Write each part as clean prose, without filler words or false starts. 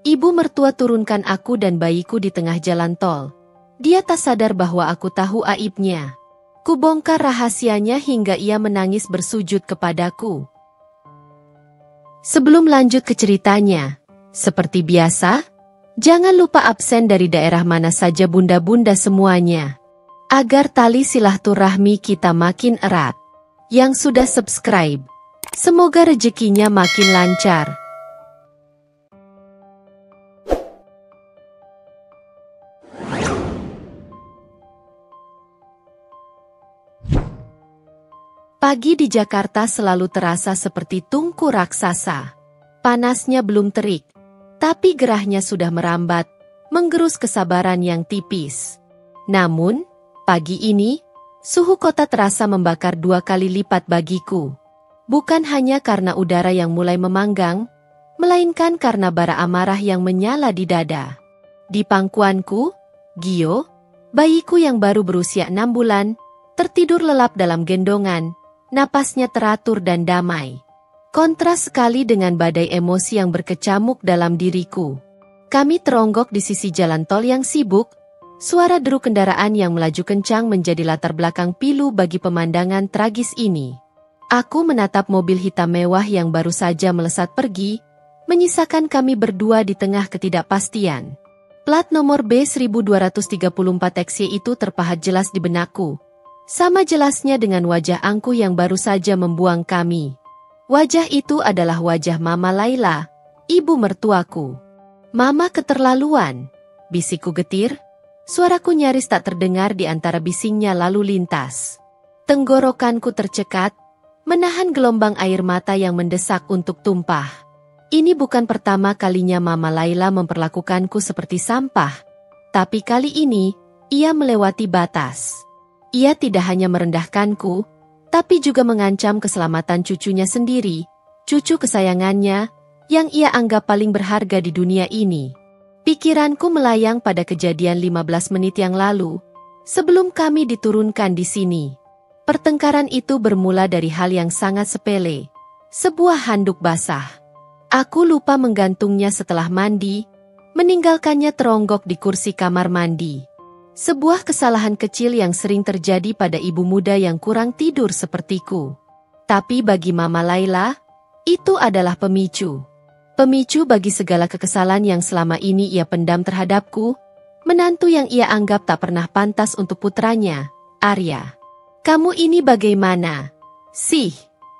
Ibu mertua turunkan aku dan bayiku di tengah jalan tol. Dia tak sadar bahwa aku tahu aibnya. Kubongkar rahasianya hingga ia menangis bersujud kepadaku. Sebelum lanjut ke ceritanya, seperti biasa, jangan lupa absen dari daerah mana saja bunda-bunda semuanya. Agar tali silaturahmi kita makin erat. Yang sudah subscribe, semoga rezekinya makin lancar. Pagi di Jakarta selalu terasa seperti tungku raksasa. Panasnya belum terik, tapi gerahnya sudah merambat, menggerus kesabaran yang tipis. Namun, pagi ini, suhu kota terasa membakar 2 kali lipat bagiku. Bukan hanya karena udara yang mulai memanggang, melainkan karena bara amarah yang menyala di dada. Di pangkuanku, Gio, bayiku yang baru berusia 6 bulan, tertidur lelap dalam gendongan. Napasnya teratur dan damai. Kontras sekali dengan badai emosi yang berkecamuk dalam diriku. Kami teronggok di sisi jalan tol yang sibuk. Suara deru kendaraan yang melaju kencang menjadi latar belakang pilu bagi pemandangan tragis ini. Aku menatap mobil hitam mewah yang baru saja melesat pergi, menyisakan kami berdua di tengah ketidakpastian. Plat nomor B1234XY itu terpahat jelas di benakku. Sama jelasnya dengan wajah angkuh yang baru saja membuang kami. Wajah itu adalah wajah Mama Laila, ibu mertuaku. Mama keterlaluan, bisikku getir. Suaraku nyaris tak terdengar di antara bisingnya lalu lintas. Tenggorokanku tercekat, menahan gelombang air mata yang mendesak untuk tumpah. Ini bukan pertama kalinya Mama Laila memperlakukanku seperti sampah. Tapi kali ini, ia melewati batas. Ia tidak hanya merendahkanku, tapi juga mengancam keselamatan cucunya sendiri, cucu kesayangannya, yang ia anggap paling berharga di dunia ini. Pikiranku melayang pada kejadian 15 menit yang lalu, sebelum kami diturunkan di sini. Pertengkaran itu bermula dari hal yang sangat sepele, sebuah handuk basah. Aku lupa menggantungnya setelah mandi, meninggalkannya teronggok di kursi kamar mandi. Sebuah kesalahan kecil yang sering terjadi pada ibu muda yang kurang tidur sepertiku. Tapi bagi Mama Laila, itu adalah pemicu. Pemicu bagi segala kekesalan yang selama ini ia pendam terhadapku, menantu yang ia anggap tak pernah pantas untuk putranya, Arya. Kamu ini bagaimana? Sih,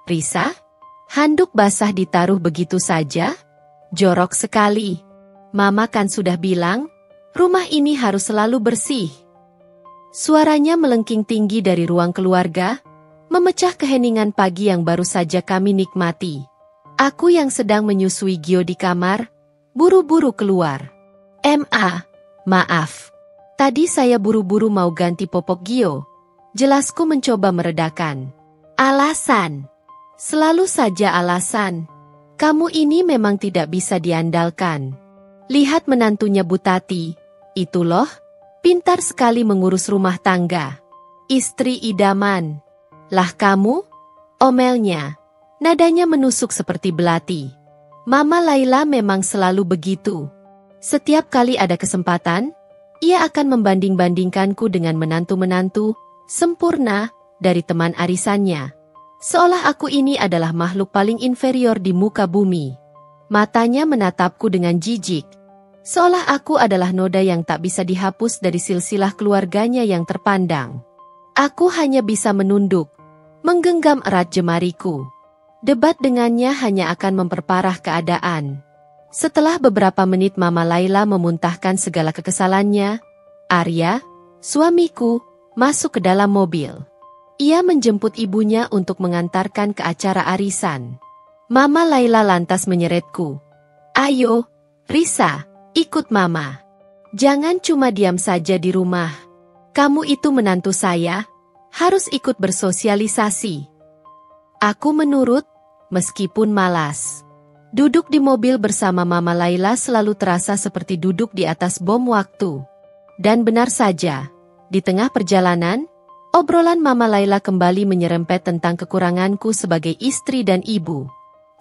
Risa? Handuk basah ditaruh begitu saja? Jorok sekali. Mama kan sudah bilang, rumah ini harus selalu bersih. Suaranya melengking tinggi dari ruang keluarga, memecah keheningan pagi yang baru saja kami nikmati. Aku yang sedang menyusui Gio di kamar, buru-buru keluar. Maaf. Tadi saya buru-buru mau ganti popok Gio. Jelasku mencoba meredakan. Alasan. Selalu saja alasan. Kamu ini memang tidak bisa diandalkan. Lihat menantunya Bu Tati, itu loh, pintar sekali mengurus rumah tangga. Istri idaman. Lah kamu? Omelnya. Nadanya menusuk seperti belati. Mama Laila memang selalu begitu. Setiap kali ada kesempatan, ia akan membanding-bandingkanku dengan menantu-menantu sempurna dari teman arisannya. Seolah aku ini adalah makhluk paling inferior di muka bumi. Matanya menatapku dengan jijik. Seolah aku adalah noda yang tak bisa dihapus dari silsilah keluarganya yang terpandang. Aku hanya bisa menunduk, menggenggam erat jemariku. Debat dengannya hanya akan memperparah keadaan. Setelah beberapa menit Mama Laila memuntahkan segala kekesalannya, Arya, suamiku, masuk ke dalam mobil. Ia menjemput ibunya untuk mengantarkan ke acara arisan. Mama Laila lantas menyeretku. Ayo, Risa, ikut Mama. Jangan cuma diam saja di rumah. Kamu itu menantu saya, harus ikut bersosialisasi. Aku menurut, meskipun malas. Duduk di mobil bersama Mama Laila selalu terasa seperti duduk di atas bom waktu. Dan benar saja, di tengah perjalanan, obrolan Mama Laila kembali menyerempet tentang kekuranganku sebagai istri dan ibu.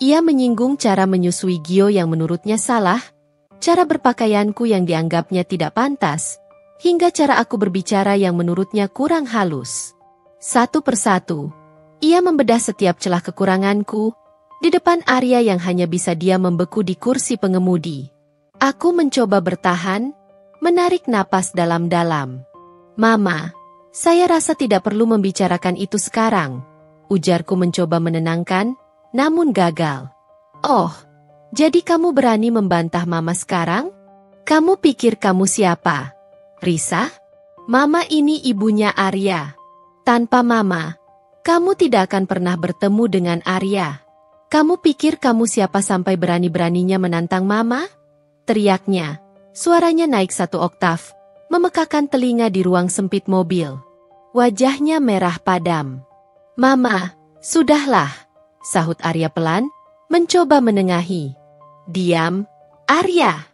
Ia menyinggung cara menyusui Gio yang menurutnya salah, cara berpakaianku yang dianggapnya tidak pantas, hingga cara aku berbicara yang menurutnya kurang halus. Satu persatu, ia membedah setiap celah kekuranganku, di depan Arya yang hanya bisa dia membeku di kursi pengemudi. Aku mencoba bertahan, menarik napas dalam-dalam. "Mama, saya rasa tidak perlu membicarakan itu sekarang," ujarku mencoba menenangkan, namun gagal. "Oh, jadi kamu berani membantah Mama sekarang? Kamu pikir kamu siapa? Risa? Mama ini ibunya Arya. Tanpa Mama, kamu tidak akan pernah bertemu dengan Arya. Kamu pikir kamu siapa sampai berani-beraninya menantang Mama?" teriaknya. Suaranya naik 1 oktav, memekakan telinga di ruang sempit mobil. Wajahnya merah padam. "Mama, sudahlah," sahut Arya pelan, mencoba menengahi. "Diam, Arya.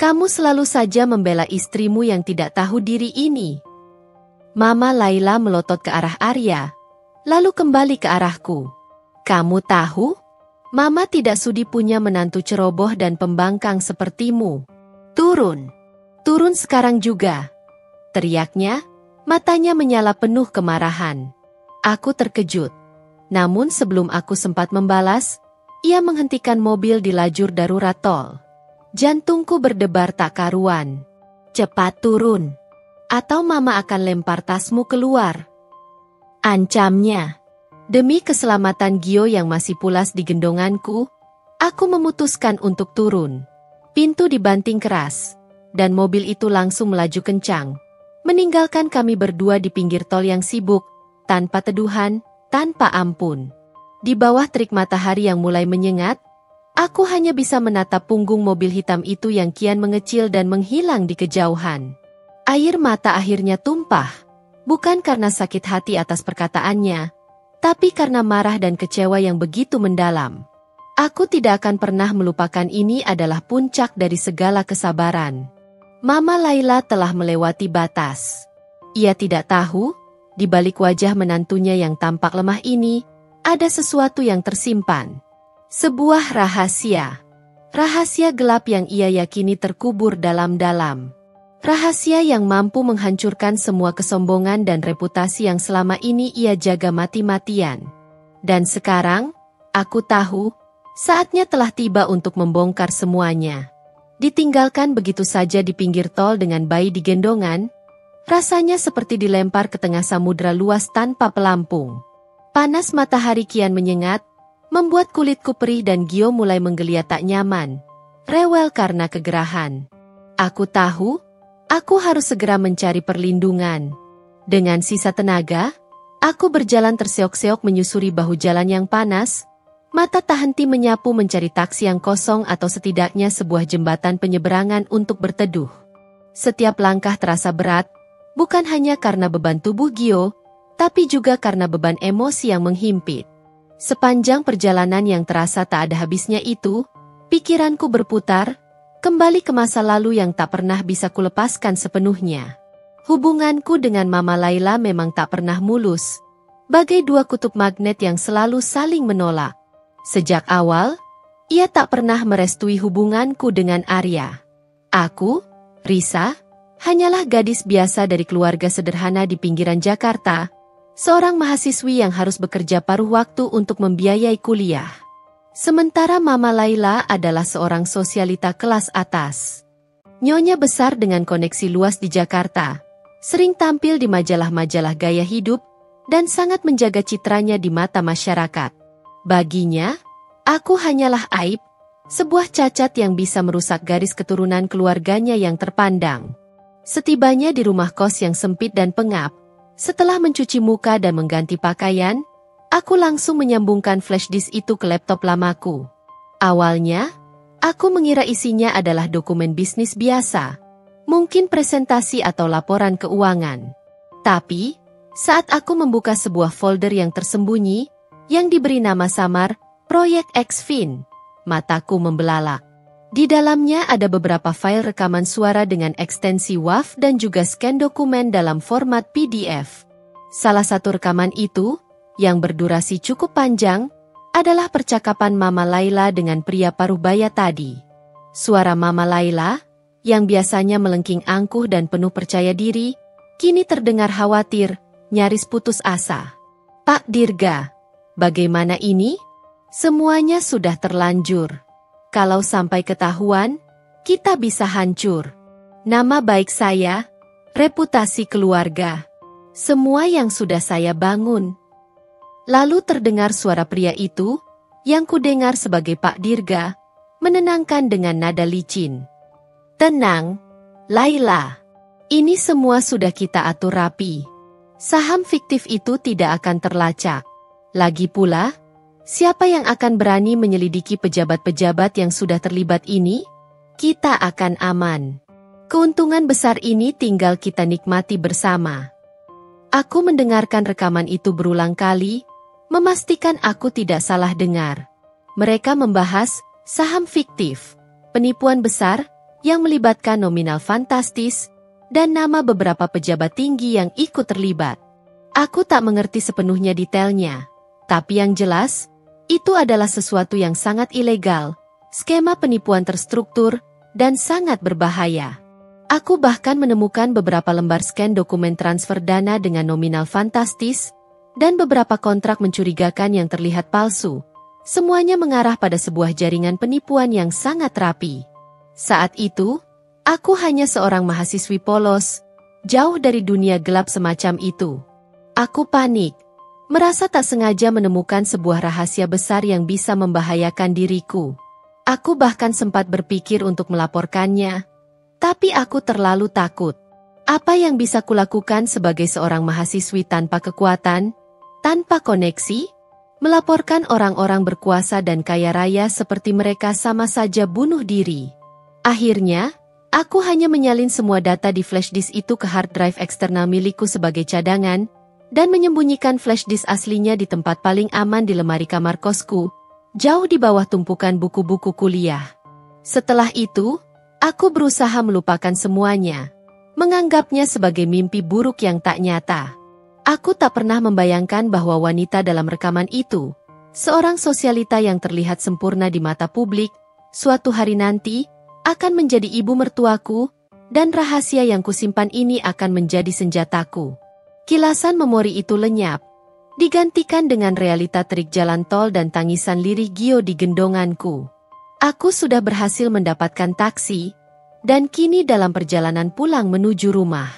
Kamu selalu saja membela istrimu yang tidak tahu diri ini." Mama Laila melotot ke arah Arya, lalu kembali ke arahku. "Kamu tahu? Mama tidak sudi punya menantu ceroboh dan pembangkang sepertimu. Turun. Turun sekarang juga," teriaknya, matanya menyala penuh kemarahan. Aku terkejut. Namun sebelum aku sempat membalas, ia menghentikan mobil di lajur darurat tol. Jantungku berdebar tak karuan. "Cepat turun, atau Mama akan lempar tasmu keluar," ancamnya. Demi keselamatan Gio yang masih pulas di gendonganku, aku memutuskan untuk turun. Pintu dibanting keras, dan mobil itu langsung melaju kencang, meninggalkan kami berdua di pinggir tol yang sibuk, tanpa teduhan, tanpa ampun. Di bawah terik matahari yang mulai menyengat, aku hanya bisa menatap punggung mobil hitam itu yang kian mengecil dan menghilang di kejauhan. Air mata akhirnya tumpah, bukan karena sakit hati atas perkataannya, tapi karena marah dan kecewa yang begitu mendalam. Aku tidak akan pernah melupakan, ini adalah puncak dari segala kesabaran. Mama Laila telah melewati batas. Ia tidak tahu, di balik wajah menantunya yang tampak lemah ini, ada sesuatu yang tersimpan. Sebuah rahasia. Rahasia gelap yang ia yakini terkubur dalam-dalam. Rahasia yang mampu menghancurkan semua kesombongan dan reputasi yang selama ini ia jaga mati-matian. Dan sekarang, aku tahu, saatnya telah tiba untuk membongkar semuanya. Ditinggalkan begitu saja di pinggir tol dengan bayi di gendongan, rasanya seperti dilempar ke tengah samudra luas tanpa pelampung. Panas matahari kian menyengat, membuat kulitku perih dan Gio mulai menggeliat tak nyaman, rewel karena kegerahan. Aku tahu, aku harus segera mencari perlindungan. Dengan sisa tenaga, aku berjalan terseok-seok menyusuri bahu jalan yang panas, mata tak henti menyapu mencari taksi yang kosong atau setidaknya sebuah jembatan penyeberangan untuk berteduh. Setiap langkah terasa berat, bukan hanya karena beban tubuh Gio, tapi juga karena beban emosi yang menghimpit. Sepanjang perjalanan yang terasa tak ada habisnya itu, pikiranku berputar, kembali ke masa lalu yang tak pernah bisa kulepaskan sepenuhnya. Hubunganku dengan Mama Laila memang tak pernah mulus, bagai dua kutub magnet yang selalu saling menolak. Sejak awal, ia tak pernah merestui hubunganku dengan Arya. Aku, Risa, hanyalah gadis biasa dari keluarga sederhana di pinggiran Jakarta, seorang mahasiswi yang harus bekerja paruh waktu untuk membiayai kuliah. Sementara Mama Laila adalah seorang sosialita kelas atas. Nyonya besar dengan koneksi luas di Jakarta, sering tampil di majalah-majalah gaya hidup, dan sangat menjaga citranya di mata masyarakat. Baginya, aku hanyalah aib, sebuah cacat yang bisa merusak garis keturunan keluarganya yang terpandang. Setibanya di rumah kos yang sempit dan pengap, setelah mencuci muka dan mengganti pakaian, aku langsung menyambungkan flash disk itu ke laptop lamaku. Awalnya, aku mengira isinya adalah dokumen bisnis biasa, mungkin presentasi atau laporan keuangan. Tapi, saat aku membuka sebuah folder yang tersembunyi, yang diberi nama samar, Proyek Xfin, mataku membelalak. Di dalamnya ada beberapa file rekaman suara dengan ekstensi WAV dan juga scan dokumen dalam format PDF. Salah satu rekaman itu, yang berdurasi cukup panjang, adalah percakapan Mama Laila dengan pria paruh baya tadi. Suara Mama Laila, yang biasanya melengking angkuh dan penuh percaya diri, kini terdengar khawatir, nyaris putus asa. Pak Dirga, bagaimana ini? Semuanya sudah terlanjur. Kalau sampai ketahuan, kita bisa hancur. Nama baik saya, reputasi keluarga, semua yang sudah saya bangun. Lalu terdengar suara pria itu, yang kudengar sebagai Pak Dirga, menenangkan dengan nada licin. Tenang, Laila. Ini semua sudah kita atur rapi. Saham fiktif itu tidak akan terlacak. Lagi pula, siapa yang akan berani menyelidiki pejabat-pejabat yang sudah terlibat ini? Kita akan aman. Keuntungan besar ini tinggal kita nikmati bersama. Aku mendengarkan rekaman itu berulang kali, memastikan aku tidak salah dengar. Mereka membahas saham fiktif, penipuan besar yang melibatkan nominal fantastis, dan nama beberapa pejabat tinggi yang ikut terlibat. Aku tak mengerti sepenuhnya detailnya, tapi yang jelas, itu adalah sesuatu yang sangat ilegal, skema penipuan terstruktur, dan sangat berbahaya. Aku bahkan menemukan beberapa lembar scan dokumen transfer dana dengan nominal fantastis, dan beberapa kontrak mencurigakan yang terlihat palsu. Semuanya mengarah pada sebuah jaringan penipuan yang sangat rapi. Saat itu, aku hanya seorang mahasiswi polos, jauh dari dunia gelap semacam itu. Aku panik, merasa tak sengaja menemukan sebuah rahasia besar yang bisa membahayakan diriku. Aku bahkan sempat berpikir untuk melaporkannya, tapi aku terlalu takut. Apa yang bisa kulakukan sebagai seorang mahasiswi tanpa kekuatan, tanpa koneksi? Melaporkan orang-orang berkuasa dan kaya raya seperti mereka sama saja bunuh diri. Akhirnya, aku hanya menyalin semua data di flash disk itu ke hard drive eksternal milikku sebagai cadangan, dan menyembunyikan flash disk aslinya di tempat paling aman di lemari kamar kosku, jauh di bawah tumpukan buku-buku kuliah. Setelah itu, aku berusaha melupakan semuanya, menganggapnya sebagai mimpi buruk yang tak nyata. Aku tak pernah membayangkan bahwa wanita dalam rekaman itu, seorang sosialita yang terlihat sempurna di mata publik, suatu hari nanti, akan menjadi ibu mertuaku, dan rahasia yang kusimpan ini akan menjadi senjataku. Kilasan memori itu lenyap, digantikan dengan realita terik jalan tol dan tangisan lirih Gio di gendonganku. Aku sudah berhasil mendapatkan taksi, dan kini dalam perjalanan pulang menuju rumah.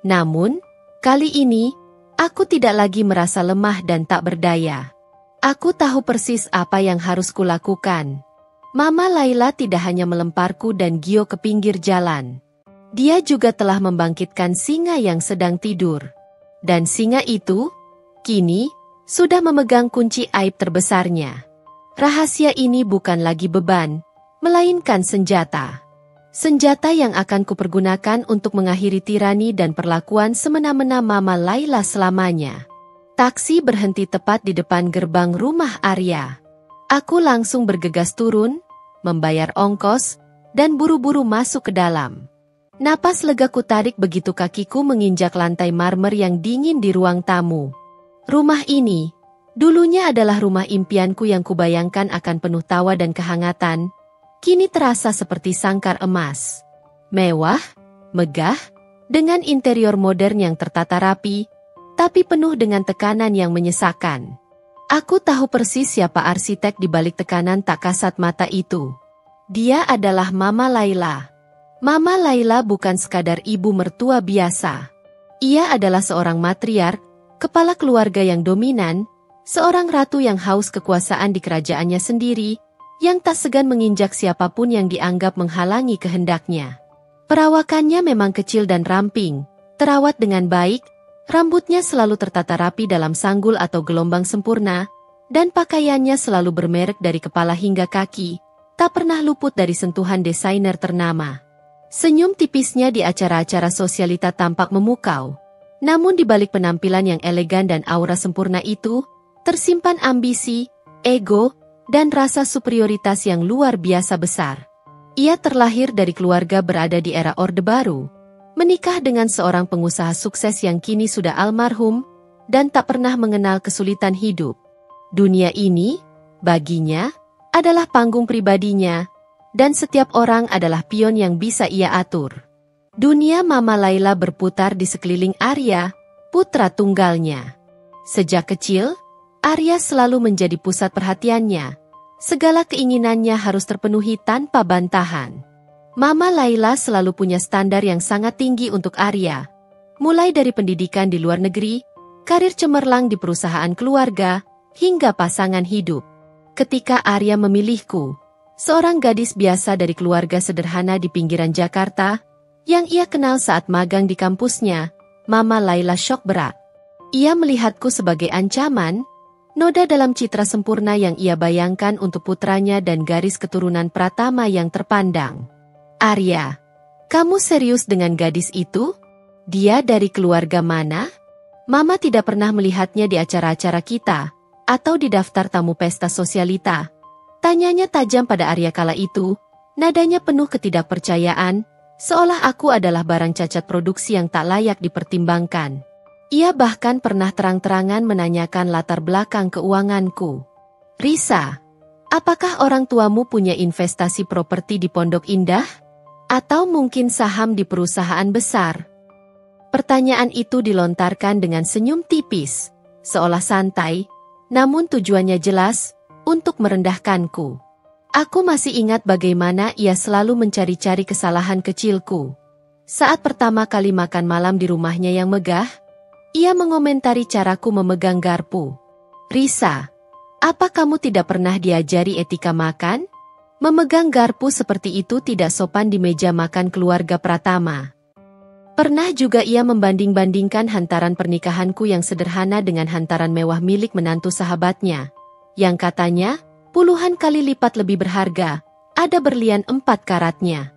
Namun, kali ini, aku tidak lagi merasa lemah dan tak berdaya. Aku tahu persis apa yang harus kulakukan. Mama Laila tidak hanya melemparku dan Gio ke pinggir jalan. Dia juga telah membangkitkan singa yang sedang tidur. Dan singa itu, kini, sudah memegang kunci aib terbesarnya. Rahasia ini bukan lagi beban, melainkan senjata. Senjata yang akan kupergunakan untuk mengakhiri tirani dan perlakuan semena-mena Mama Laila selamanya. Taksi berhenti tepat di depan gerbang rumah Arya. Aku langsung bergegas turun, membayar ongkos, dan buru-buru masuk ke dalam. Napas lega ku tarik begitu kakiku menginjak lantai marmer yang dingin di ruang tamu. Rumah ini, dulunya adalah rumah impianku yang kubayangkan akan penuh tawa dan kehangatan, kini terasa seperti sangkar emas. Mewah, megah, dengan interior modern yang tertata rapi, tapi penuh dengan tekanan yang menyesakan. Aku tahu persis siapa arsitek di balik tekanan tak kasat mata itu. Dia adalah Mama Laila. Mama Laila bukan sekadar ibu mertua biasa. Ia adalah seorang matriark, kepala keluarga yang dominan, seorang ratu yang haus kekuasaan di kerajaannya sendiri, yang tak segan menginjak siapapun yang dianggap menghalangi kehendaknya. Perawakannya memang kecil dan ramping, terawat dengan baik, rambutnya selalu tertata rapi dalam sanggul atau gelombang sempurna, dan pakaiannya selalu bermerek dari kepala hingga kaki, tak pernah luput dari sentuhan desainer ternama. Senyum tipisnya di acara-acara sosialita tampak memukau, namun di balik penampilan yang elegan dan aura sempurna itu, tersimpan ambisi, ego, dan rasa superioritas yang luar biasa besar. Ia terlahir dari keluarga berada di era Orde Baru, menikah dengan seorang pengusaha sukses yang kini sudah almarhum, dan tak pernah mengenal kesulitan hidup. Dunia ini, baginya, adalah panggung pribadinya, dan setiap orang adalah pion yang bisa ia atur. Dunia Mama Laila berputar di sekeliling Arya, putra tunggalnya. Sejak kecil, Arya selalu menjadi pusat perhatiannya. Segala keinginannya harus terpenuhi tanpa bantahan. Mama Laila selalu punya standar yang sangat tinggi untuk Arya. Mulai dari pendidikan di luar negeri, karir cemerlang di perusahaan keluarga, hingga pasangan hidup. Ketika Arya memilihku, seorang gadis biasa dari keluarga sederhana di pinggiran Jakarta, yang ia kenal saat magang di kampusnya, Mama Laila syok berat. Ia melihatku sebagai ancaman, noda dalam citra sempurna yang ia bayangkan untuk putranya dan garis keturunan Pratama yang terpandang. Arya, kamu serius dengan gadis itu? Dia dari keluarga mana? Mama tidak pernah melihatnya di acara-acara kita, atau di daftar tamu pesta sosialita. Tanyanya tajam pada Arya kala itu, nadanya penuh ketidakpercayaan, seolah aku adalah barang cacat produksi yang tak layak dipertimbangkan. Ia bahkan pernah terang-terangan menanyakan latar belakang keuanganku. Risa, apakah orang tuamu punya investasi properti di Pondok Indah? Atau mungkin saham di perusahaan besar? Pertanyaan itu dilontarkan dengan senyum tipis, seolah santai, namun tujuannya jelas, untuk merendahkanku. Aku masih ingat bagaimana ia selalu mencari-cari kesalahan kecilku. Saat pertama kali makan malam di rumahnya yang megah, ia mengomentari caraku memegang garpu. Risa, apa kamu tidak pernah diajari etika makan? Memegang garpu seperti itu tidak sopan di meja makan keluarga Pratama. Pernah juga ia membanding-bandingkan hantaran pernikahanku yang sederhana dengan hantaran mewah milik menantu sahabatnya, yang katanya puluhan kali lipat lebih berharga, ada berlian 4 karatnya.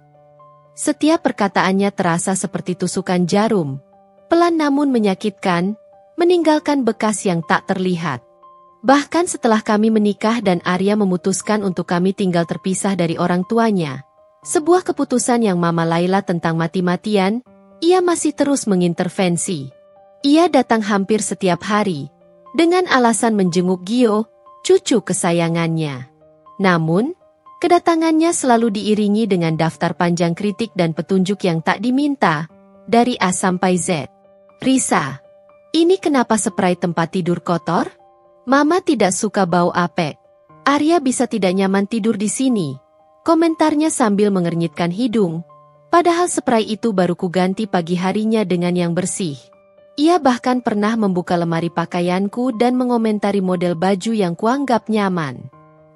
Setiap perkataannya terasa seperti tusukan jarum, pelan namun menyakitkan, meninggalkan bekas yang tak terlihat. Bahkan setelah kami menikah dan Arya memutuskan untuk kami tinggal terpisah dari orang tuanya, sebuah keputusan yang Mama Laila tentang mati-matian, ia masih terus mengintervensi. Ia datang hampir setiap hari, dengan alasan menjenguk Gio, cucu kesayangannya. Namun, kedatangannya selalu diiringi dengan daftar panjang kritik dan petunjuk yang tak diminta, dari A sampai Z. Risa, ini kenapa spray tempat tidur kotor? Mama tidak suka bau apek. Arya bisa tidak nyaman tidur di sini. Komentarnya sambil mengernyitkan hidung. Padahal spray itu baru kuganti pagi harinya dengan yang bersih. Ia bahkan pernah membuka lemari pakaianku dan mengomentari model baju yang kuanggap nyaman.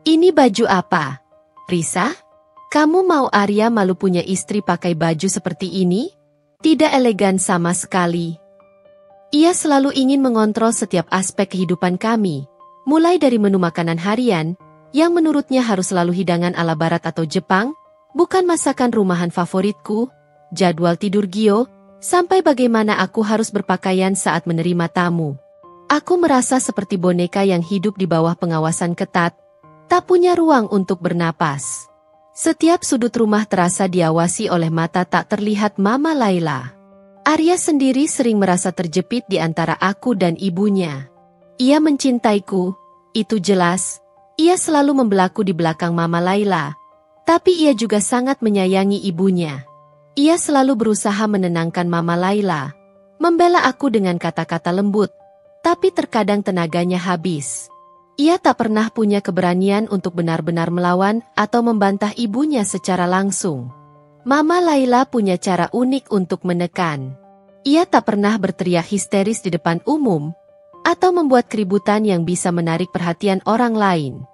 Ini baju apa? Risa? Kamu mau Arya malu punya istri pakai baju seperti ini? Tidak elegan sama sekali. Ia selalu ingin mengontrol setiap aspek kehidupan kami, mulai dari menu makanan harian, yang menurutnya harus selalu hidangan ala barat atau Jepang, bukan masakan rumahan favoritku, jadwal tidur Gio, sampai bagaimana aku harus berpakaian saat menerima tamu. Aku merasa seperti boneka yang hidup di bawah pengawasan ketat, tak punya ruang untuk bernapas. Setiap sudut rumah terasa diawasi oleh mata tak terlihat Mama Laila. Arya sendiri sering merasa terjepit di antara aku dan ibunya. Ia mencintaiku, itu jelas. Ia selalu membelaku di belakang Mama Laila. Tapi ia juga sangat menyayangi ibunya. Ia selalu berusaha menenangkan Mama Laila, membela aku dengan kata-kata lembut, tapi terkadang tenaganya habis. Ia tak pernah punya keberanian untuk benar-benar melawan atau membantah ibunya secara langsung. Mama Laila punya cara unik untuk menekan. Ia tak pernah berteriak histeris di depan umum, atau membuat keributan yang bisa menarik perhatian orang lain.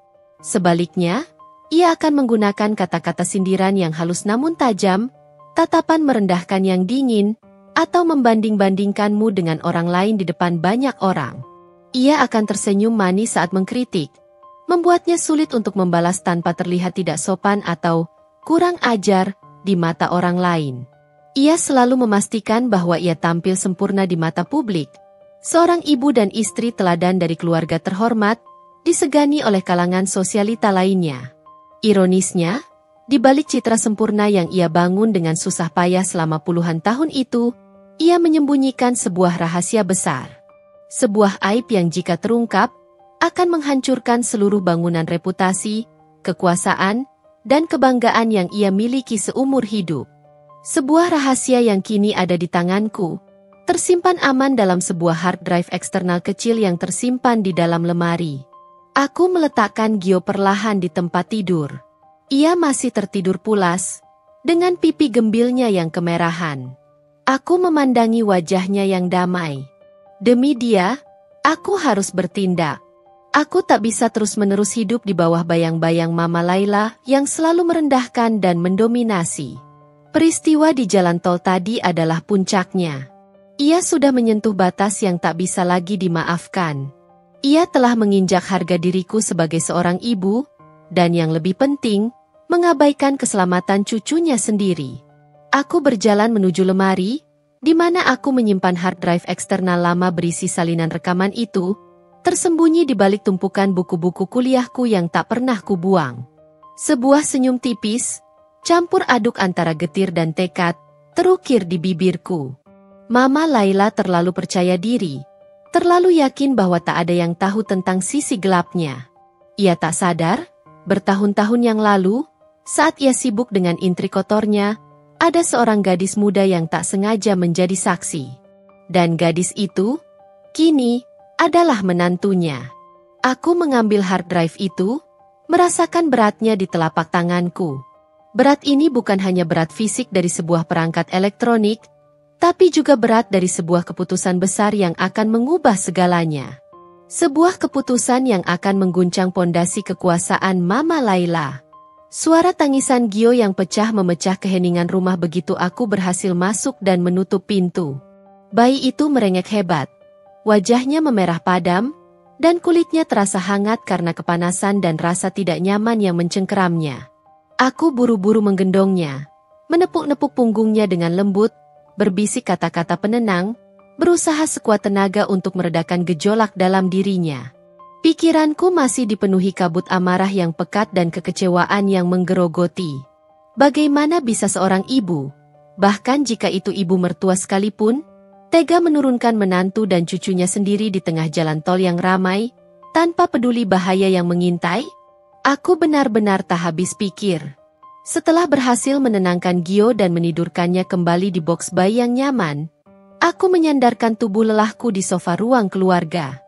Sebaliknya, ia akan menggunakan kata-kata sindiran yang halus namun tajam, tatapan merendahkan yang dingin, atau membanding-bandingkanmu dengan orang lain di depan banyak orang. Ia akan tersenyum manis saat mengkritik, membuatnya sulit untuk membalas tanpa terlihat tidak sopan atau kurang ajar di mata orang lain. Ia selalu memastikan bahwa ia tampil sempurna di mata publik. Seorang ibu dan istri teladan dari keluarga terhormat, disegani oleh kalangan sosialita lainnya. Ironisnya, di balik citra sempurna yang ia bangun dengan susah payah selama puluhan tahun itu, ia menyembunyikan sebuah rahasia besar. Sebuah aib yang jika terungkap, akan menghancurkan seluruh bangunan reputasi, kekuasaan, dan kebanggaan yang ia miliki seumur hidup. Sebuah rahasia yang kini ada di tanganku, tersimpan aman dalam sebuah hard drive eksternal kecil yang tersimpan di dalam lemari. Aku meletakkan Gio perlahan di tempat tidur. Ia masih tertidur pulas, dengan pipi gembilnya yang kemerahan. Aku memandangi wajahnya yang damai. Demi dia, aku harus bertindak. Aku tak bisa terus-menerus hidup di bawah bayang-bayang Mama Laila yang selalu merendahkan dan mendominasi. Peristiwa di jalan tol tadi adalah puncaknya. Ia sudah menyentuh batas yang tak bisa lagi dimaafkan. Ia telah menginjak harga diriku sebagai seorang ibu, dan yang lebih penting, mengabaikan keselamatan cucunya sendiri. Aku berjalan menuju lemari, di mana aku menyimpan hard drive eksternal lama berisi salinan rekaman itu, tersembunyi di balik tumpukan buku-buku kuliahku yang tak pernah kubuang. Sebuah senyum tipis, campur aduk antara getir dan tekad, terukir di bibirku. Mama Laila terlalu percaya diri, terlalu yakin bahwa tak ada yang tahu tentang sisi gelapnya. Ia tak sadar, bertahun-tahun yang lalu, saat ia sibuk dengan intrik kotornya, ada seorang gadis muda yang tak sengaja menjadi saksi. Dan gadis itu, kini, adalah menantunya. Aku mengambil hard drive itu, merasakan beratnya di telapak tanganku. Berat ini bukan hanya berat fisik dari sebuah perangkat elektronik, tapi juga berat dari sebuah keputusan besar yang akan mengubah segalanya. Sebuah keputusan yang akan mengguncang pondasi kekuasaan Mama Laila. Suara tangisan Gio yang pecah memecah keheningan rumah begitu aku berhasil masuk dan menutup pintu. Bayi itu merengek hebat. Wajahnya memerah padam, dan kulitnya terasa hangat karena kepanasan dan rasa tidak nyaman yang mencengkeramnya. Aku buru-buru menggendongnya, menepuk-nepuk punggungnya dengan lembut, berbisik kata-kata penenang, berusaha sekuat tenaga untuk meredakan gejolak dalam dirinya. Pikiranku masih dipenuhi kabut amarah yang pekat dan kekecewaan yang menggerogoti. Bagaimana bisa seorang ibu, bahkan jika itu ibu mertua sekalipun, tega menurunkan menantu dan cucunya sendiri di tengah jalan tol yang ramai, tanpa peduli bahaya yang mengintai? Aku benar-benar tak habis pikir. Setelah berhasil menenangkan Gio dan menidurkannya kembali di boks bayi yang nyaman, aku menyandarkan tubuh lelahku di sofa ruang keluarga.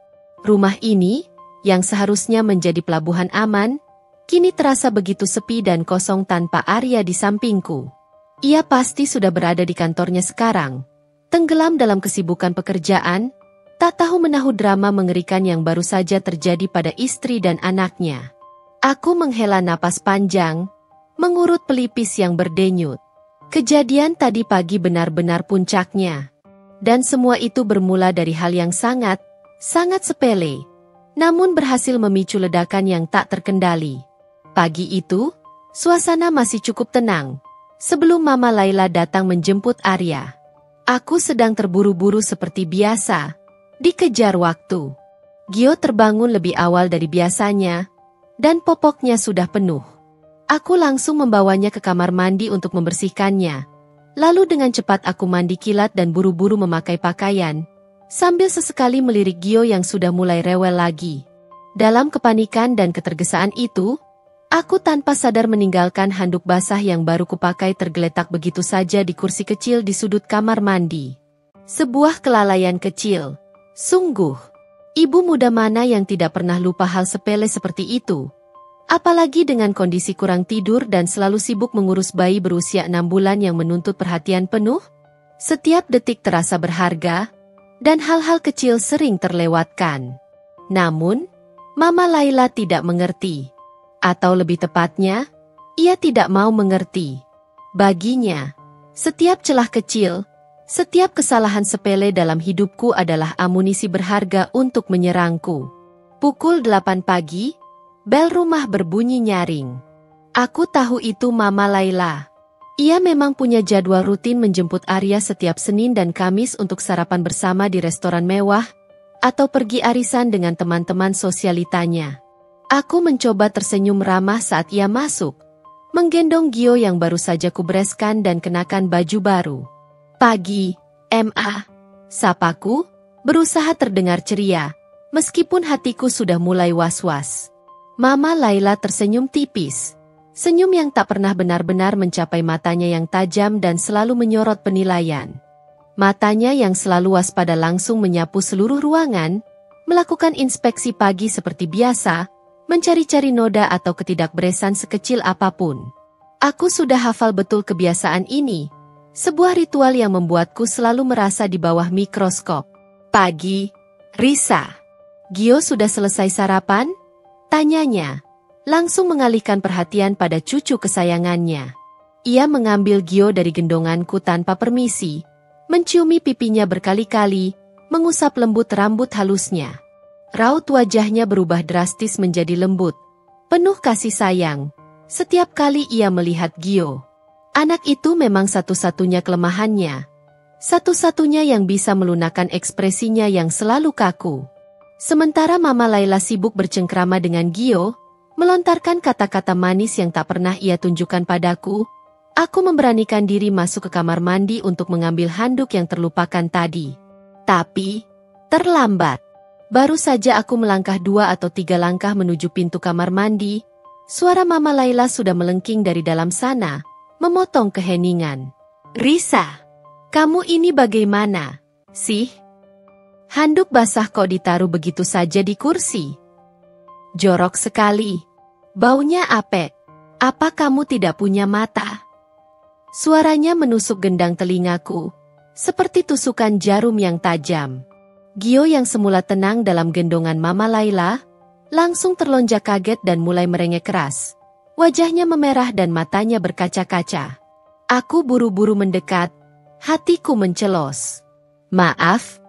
Rumah ini, yang seharusnya menjadi pelabuhan aman, kini terasa begitu sepi dan kosong tanpa Arya di sampingku. Ia pasti sudah berada di kantornya sekarang, tenggelam dalam kesibukan pekerjaan, tak tahu menahu drama mengerikan yang baru saja terjadi pada istri dan anaknya. Aku menghela napas panjang, mengurut pelipis yang berdenyut. Kejadian tadi pagi benar-benar puncaknya. Dan semua itu bermula dari hal yang sangat sepele, namun berhasil memicu ledakan yang tak terkendali. Pagi itu, suasana masih cukup tenang, sebelum Mama Laila datang menjemput Arya. Aku sedang terburu-buru seperti biasa, dikejar waktu. Gio terbangun lebih awal dari biasanya, dan popoknya sudah penuh. Aku langsung membawanya ke kamar mandi untuk membersihkannya. Lalu dengan cepat aku mandi kilat dan buru-buru memakai pakaian, sambil sesekali melirik Gio yang sudah mulai rewel lagi. Dalam kepanikan dan ketergesaan itu, aku tanpa sadar meninggalkan handuk basah yang baru kupakai tergeletak begitu saja di kursi kecil di sudut kamar mandi. Sebuah kelalaian kecil. Sungguh, ibu muda mana yang tidak pernah lupa hal sepele seperti itu? Apalagi dengan kondisi kurang tidur dan selalu sibuk mengurus bayi berusia 6 bulan yang menuntut perhatian penuh? Setiap detik terasa berharga, dan hal-hal kecil sering terlewatkan. Namun, Mama Laila tidak mengerti. Atau lebih tepatnya, ia tidak mau mengerti. Baginya, setiap celah kecil, setiap kesalahan sepele dalam hidupku adalah amunisi berharga untuk menyerangku. Pukul 8 pagi, bel rumah berbunyi nyaring. Aku tahu itu Mama Laila. Ia memang punya jadwal rutin menjemput Arya setiap Senin dan Kamis untuk sarapan bersama di restoran mewah, atau pergi arisan dengan teman-teman sosialitanya. Aku mencoba tersenyum ramah saat ia masuk, menggendong Gio yang baru saja kubereskan dan kenakan baju baru. Pagi, Ma. Sapaku, berusaha terdengar ceria, meskipun hatiku sudah mulai was-was. Mama Laila tersenyum tipis. Senyum yang tak pernah benar-benar mencapai matanya yang tajam dan selalu menyorot penilaian. Matanya yang selalu waspada langsung menyapu seluruh ruangan, melakukan inspeksi pagi seperti biasa, mencari-cari noda atau ketidakberesan sekecil apapun. Aku sudah hafal betul kebiasaan ini, sebuah ritual yang membuatku selalu merasa di bawah mikroskop. Pagi, Risa. Gio sudah selesai sarapan? Tanyanya. Langsung mengalihkan perhatian pada cucu kesayangannya. Ia mengambil Gio dari gendonganku tanpa permisi, menciumi pipinya berkali-kali, mengusap lembut rambut halusnya. Raut wajahnya berubah drastis menjadi lembut, penuh kasih sayang, setiap kali ia melihat Gio. Anak itu memang satu-satunya kelemahannya, satu-satunya yang bisa melunakkan ekspresinya yang selalu kaku. Sementara Mama Laila sibuk bercengkrama dengan Gio, melontarkan kata-kata manis yang tak pernah ia tunjukkan padaku, aku memberanikan diri masuk ke kamar mandi untuk mengambil handuk yang terlupakan tadi. Tapi, terlambat. Baru saja aku melangkah 2 atau 3 langkah menuju pintu kamar mandi, suara Mama Laila sudah melengking dari dalam sana, memotong keheningan. Risa, kamu ini bagaimana, sih? Handuk basah kok ditaruh begitu saja di kursi? Jorok sekali. Baunya apek. Apa kamu tidak punya mata? Suaranya menusuk gendang telingaku, seperti tusukan jarum yang tajam. Gio yang semula tenang dalam gendongan Mama Laila, langsung terlonjak kaget dan mulai merengek keras. Wajahnya memerah dan matanya berkaca-kaca. Aku buru-buru mendekat, hatiku mencelos. Maaf,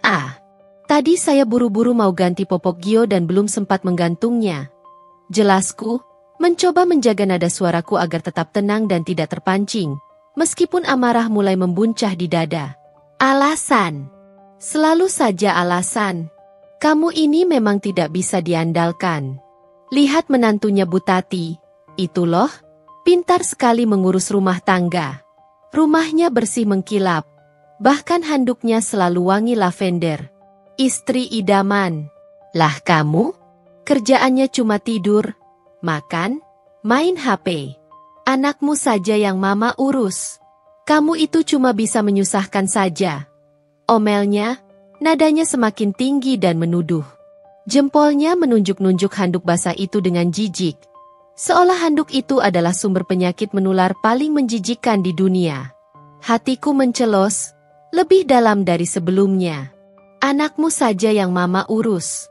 Ma. Tadi saya buru-buru mau ganti popok Gio dan belum sempat menggantungnya. Jelasku, mencoba menjaga nada suaraku agar tetap tenang dan tidak terpancing, meskipun amarah mulai membuncah di dada. Alasan. Selalu saja alasan. Kamu ini memang tidak bisa diandalkan. Lihat menantunya Bu Tati, itu loh, pintar sekali mengurus rumah tangga. Rumahnya bersih mengkilap, bahkan handuknya selalu wangi lavender. Istri idaman. Lah kamu? Kerjaannya cuma tidur, makan, main HP. Anakmu saja yang Mama urus. Kamu itu cuma bisa menyusahkan saja. Omelnya, nadanya semakin tinggi dan menuduh. Jempolnya menunjuk-nunjuk handuk basah itu dengan jijik. Seolah handuk itu adalah sumber penyakit menular paling menjijikkan di dunia. Hatiku mencelos, lebih dalam dari sebelumnya. Anakmu saja yang Mama urus.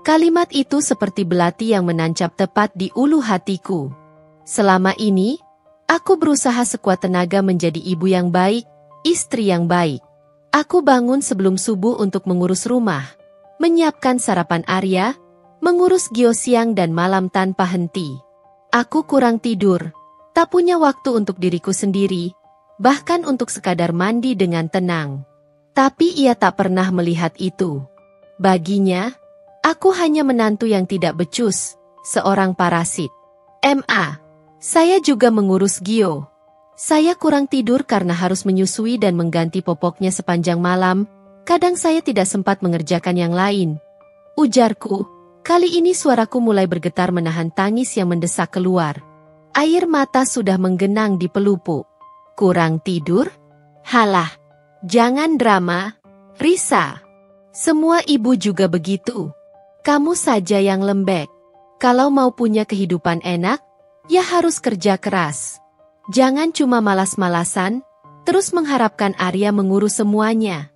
Kalimat itu seperti belati yang menancap tepat di ulu hatiku. Selama ini, aku berusaha sekuat tenaga menjadi ibu yang baik, istri yang baik. Aku bangun sebelum subuh untuk mengurus rumah, menyiapkan sarapan Arya, mengurus Gio siang dan malam tanpa henti. Aku kurang tidur, tak punya waktu untuk diriku sendiri, bahkan untuk sekadar mandi dengan tenang. Tapi ia tak pernah melihat itu. Baginya, aku hanya menantu yang tidak becus, seorang parasit. Ma, saya juga mengurus Gio. Saya kurang tidur karena harus menyusui dan mengganti popoknya sepanjang malam, kadang saya tidak sempat mengerjakan yang lain. Ujarku, kali ini suaraku mulai bergetar menahan tangis yang mendesak keluar. Air mata sudah menggenang di pelupuk. Kurang tidur? Halah. Jangan drama, Risa. Semua ibu juga begitu. Kamu saja yang lembek. Kalau mau punya kehidupan enak, ya harus kerja keras. Jangan cuma malas-malasan, terus mengharapkan Arya mengurus semuanya.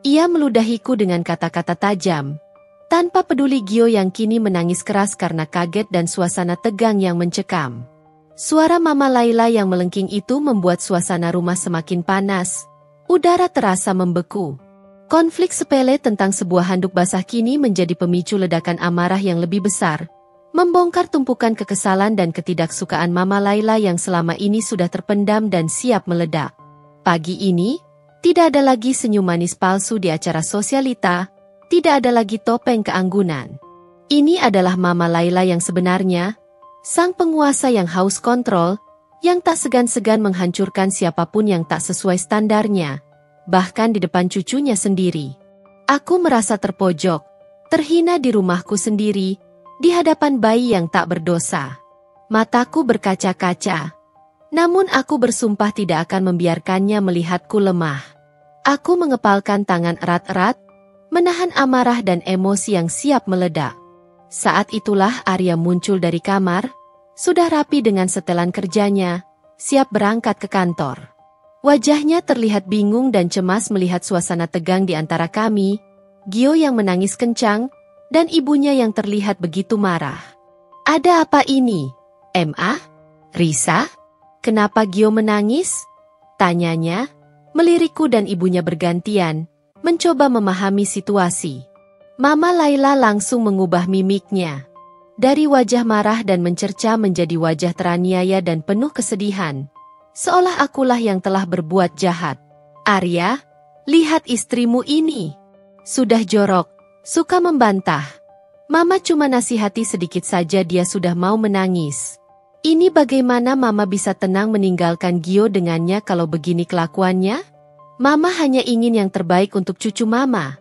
Ia meludahiku dengan kata-kata tajam, tanpa peduli Gio yang kini menangis keras karena kaget dan suasana tegang yang mencekam. Suara Mama Laila yang melengking itu membuat suasana rumah semakin panas. Udara terasa membeku. Konflik sepele tentang sebuah handuk basah kini menjadi pemicu ledakan amarah yang lebih besar, membongkar tumpukan kekesalan dan ketidaksukaan Mama Laila yang selama ini sudah terpendam dan siap meledak. Pagi ini, tidak ada lagi senyum manis palsu di acara sosialita, tidak ada lagi topeng keanggunan. Ini adalah Mama Laila yang sebenarnya, sang penguasa yang haus kontrol, yang tak segan-segan menghancurkan siapapun yang tak sesuai standarnya, bahkan di depan cucunya sendiri. Aku merasa terpojok, terhina di rumahku sendiri, di hadapan bayi yang tak berdosa. Mataku berkaca-kaca. Namun aku bersumpah tidak akan membiarkannya melihatku lemah. Aku mengepalkan tangan erat-erat, menahan amarah dan emosi yang siap meledak. Saat itulah Arya muncul dari kamar, sudah rapi dengan setelan kerjanya, siap berangkat ke kantor. Wajahnya terlihat bingung dan cemas melihat suasana tegang di antara kami, Gio yang menangis kencang, dan ibunya yang terlihat begitu marah. Ada apa ini? Ma? Risa? Kenapa Gio menangis? Tanyanya, melirikku dan ibunya bergantian, mencoba memahami situasi. Mama Laila langsung mengubah mimiknya. Dari wajah marah dan mencerca menjadi wajah teraniaya dan penuh kesedihan. Seolah akulah yang telah berbuat jahat. Arya, lihat istrimu ini. Sudah jorok, suka membantah. Mama cuma nasihati sedikit saja dia sudah mau menangis. Ini bagaimana Mama bisa tenang meninggalkan Gio dengannya kalau begini kelakuannya? Mama hanya ingin yang terbaik untuk cucu Mama.